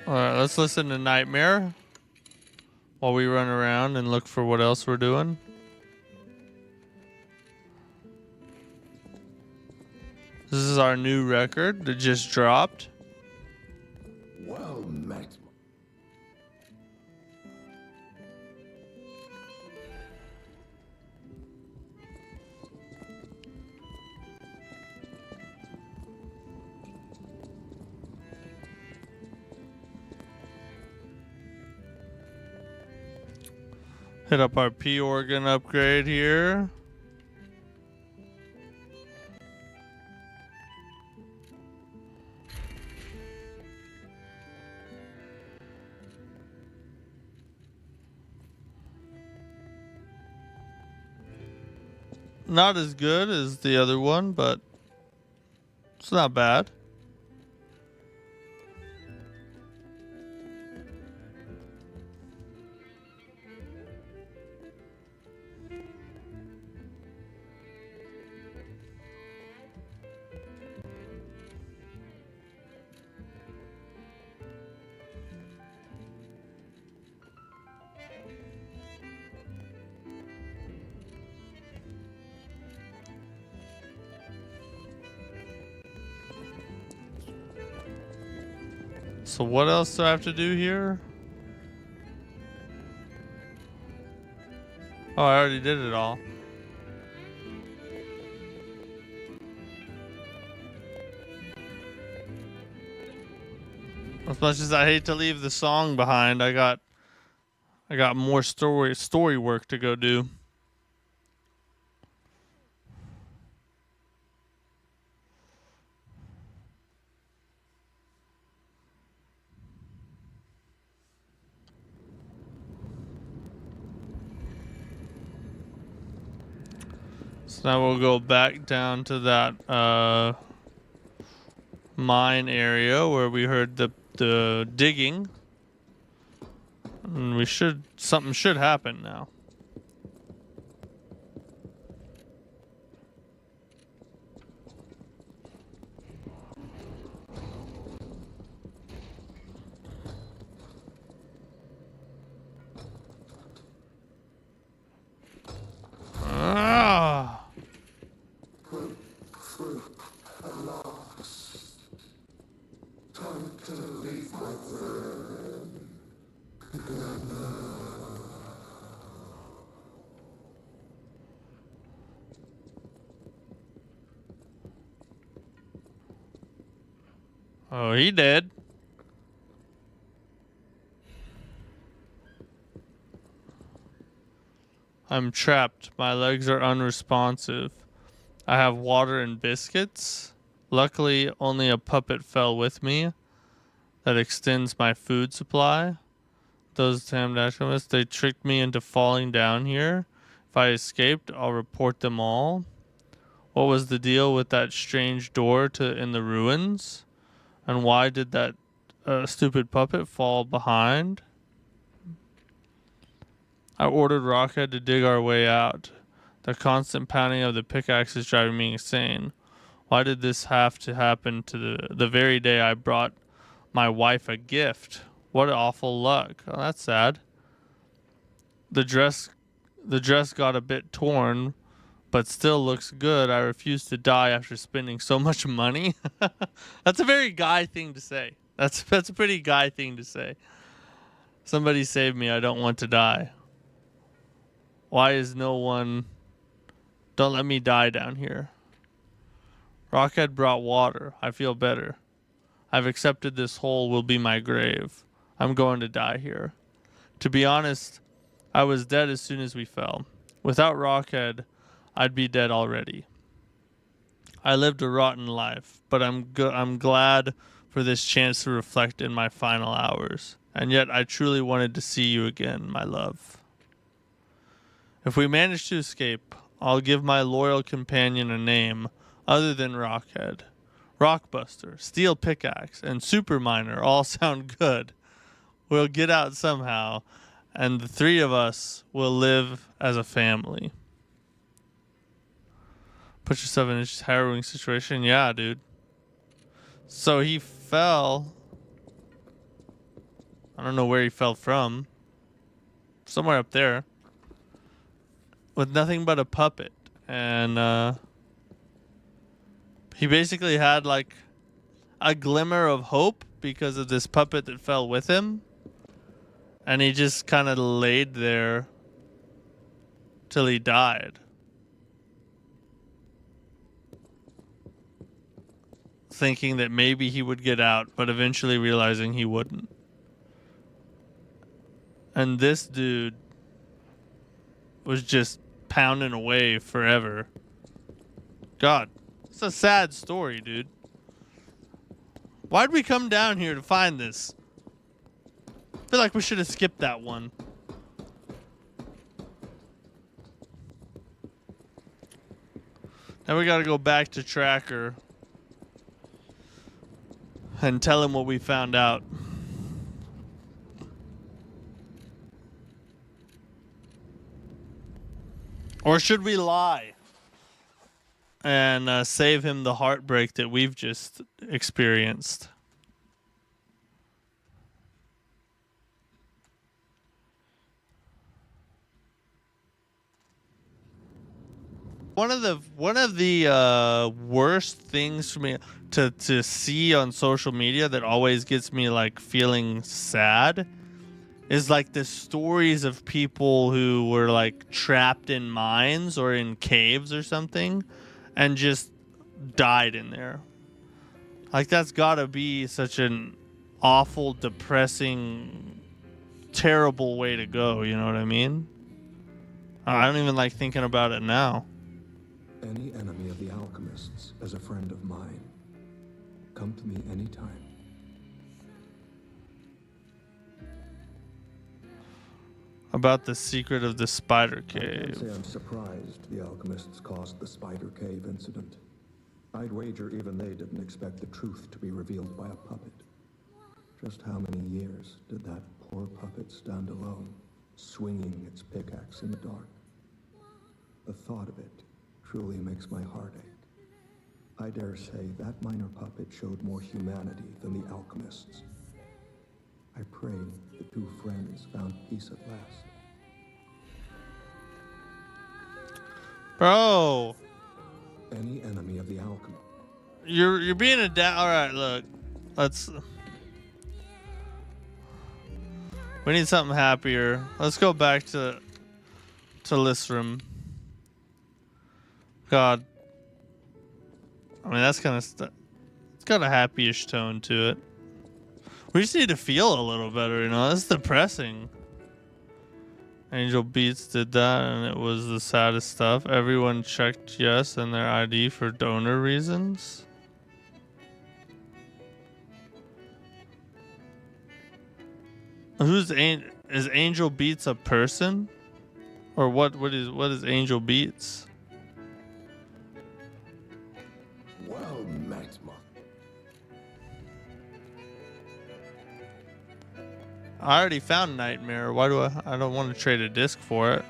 Alright, let's listen to Nightmare while we run around and look for what else we're doing. This is our new record that just dropped. Well met. Hit up our P organ upgrade here. Not as good as the other one, but it's not bad. So what else do I have to do here? Oh, I already did it all. As much as I hate to leave the song behind, I got more story work to go do. So now we'll go back down to that mine area where we heard the digging. And something should happen now. Ah. Time to leave my friend. Oh, he did. I'm trapped. My legs are unresponsive. I have water and biscuits. Luckily, only a puppet fell with me that extends my food supply. Those damned alchemists, they tricked me into falling down here. If I escaped, I'll report them all. What was the deal with that strange door in the ruins? And why did that stupid puppet fall behind? I ordered Rockhead to dig our way out. The constant pounding of the pickaxe is driving me insane. Why did this have to happen to the very day I brought my wife a gift? What awful luck. Oh, that's sad. The dress got a bit torn, but still looks good. I refuse to die after spending so much money. That's a very guy thing to say. That's a pretty guy thing to say. Somebody save me. I don't want to die. Why is no one... Don't let me die down here. Rockhead brought water. I feel better. I've accepted this hole will be my grave. I'm going to die here. To be honest, I was dead as soon as we fell. Without Rockhead, I'd be dead already. I lived a rotten life, but I'm glad for this chance to reflect in my final hours. And yet I truly wanted to see you again, my love. If we manage to escape, I'll give my loyal companion a name other than Rockhead. Rockbuster, Steel Pickaxe, and Superminer all sound good. We'll get out somehow, and the three of us will live as a family. Put yourself in a harrowing situation? Yeah, dude. So he fell. I don't know where he fell from. Somewhere up there. With nothing but a puppet. And he basically had like a glimmer of hope because of this puppet that fell with him. And he just kind of laid there till he died. Thinking that maybe he would get out, but eventually realizing he wouldn't. And this dude was just pounding away forever. God, it's a sad story, dude. Why'd we come down here to find this? I feel like we should have skipped that one. Now we gotta go back to Tracker and tell him what we found out. Or should we lie and save him the heartbreak that we've just experienced? One of the worst things for me to see on social media that always gets me like feeling sad is like the stories of people who were like trapped in mines or in caves or something and just died in there. Like that's gotta be such an awful, depressing, terrible way to go, you know what I mean? I don't even like thinking about it now. Any enemy of the alchemists is a friend of mine. Come to me anytime. About the secret of the spider I can't cave. say I'm surprised the alchemists caused the spider cave incident. I'd wager even they didn't expect the truth to be revealed by a puppet. Just how many years did that poor puppet stand alone, swinging its pickaxe in the dark? The thought of it truly makes my heart ache. I dare say that minor puppet showed more humanity than the alchemists. I pray the two friends found peace at last. Bro, Any enemy of the alchemy. you're being a all right, look. Let's we need something happier. Let's go back to Livestream. God. I mean, that's kind got a happy-ish tone to it. We just need to feel a little better, you know? That's depressing. Angel Beats did that, and it was the saddest stuff. Everyone checked yes in their ID for donor reasons. Is Angel Beats a person? Or what is Angel Beats? Well met, my... I already found Nightmare. Why do I don't want to trade a disc for it.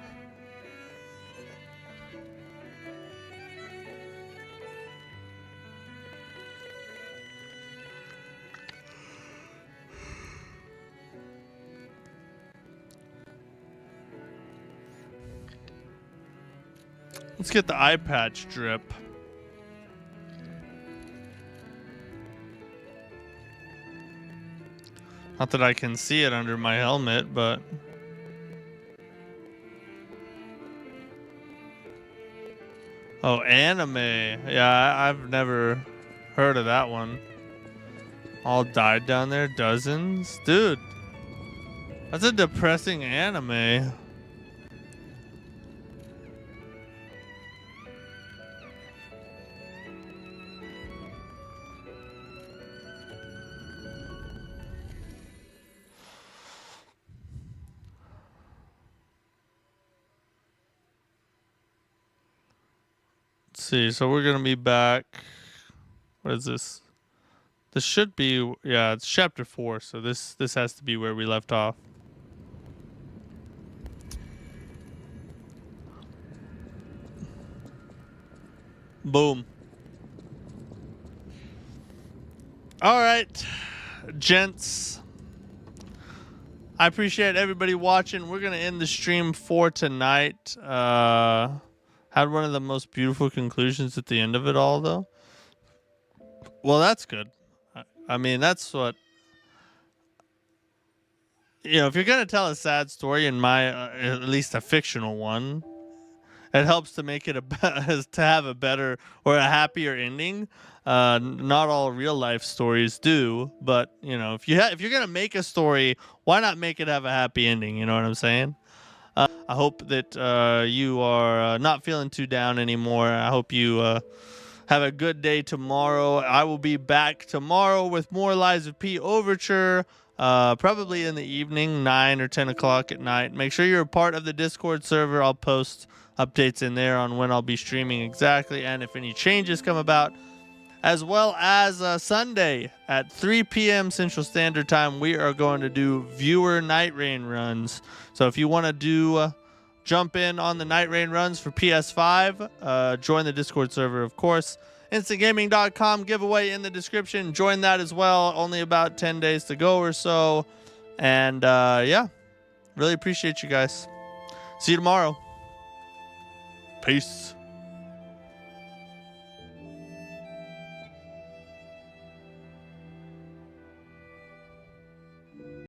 Let's get the eye patch drip. Not that I can see it under my helmet, but... Oh, anime. Yeah, I've never heard of that one. All died down there? Dozens? Dude. That's a depressing anime. See, so we're gonna be back. What is this? This should be, yeah, it's chapter 4, so this has to be where we left off. Boom. All right, gents. I appreciate everybody watching. We're gonna end the stream for tonight. Had one of the most beautiful conclusions at the end of it all, though. Well, that's good. I mean, that's what... You know, if you're going to tell a sad story, in my... at least a fictional one, it helps to make it to have a better or a happier ending. Not all real-life stories do, but, you know, if you're going to make a story, why not make it have a happy ending? You know what I'm saying? I hope that you are not feeling too down anymore. I hope you have a good day tomorrow. I will be back tomorrow with more Lies of P Overture, probably in the evening, 9 or 10 o'clock at night. Make sure you're a part of the Discord server. I'll post updates in there on when I'll be streaming exactly and if any changes come about. As well as Sunday at 3 p.m. Central Standard Time, we are going to do viewer night rain runs. So if you want to do jump in on the night rain runs for PS5, join the Discord server, of course. Instantgaming.com giveaway in the description. Join that as well. Only about 10 days to go or so. And yeah, really appreciate you guys. See you tomorrow. Peace.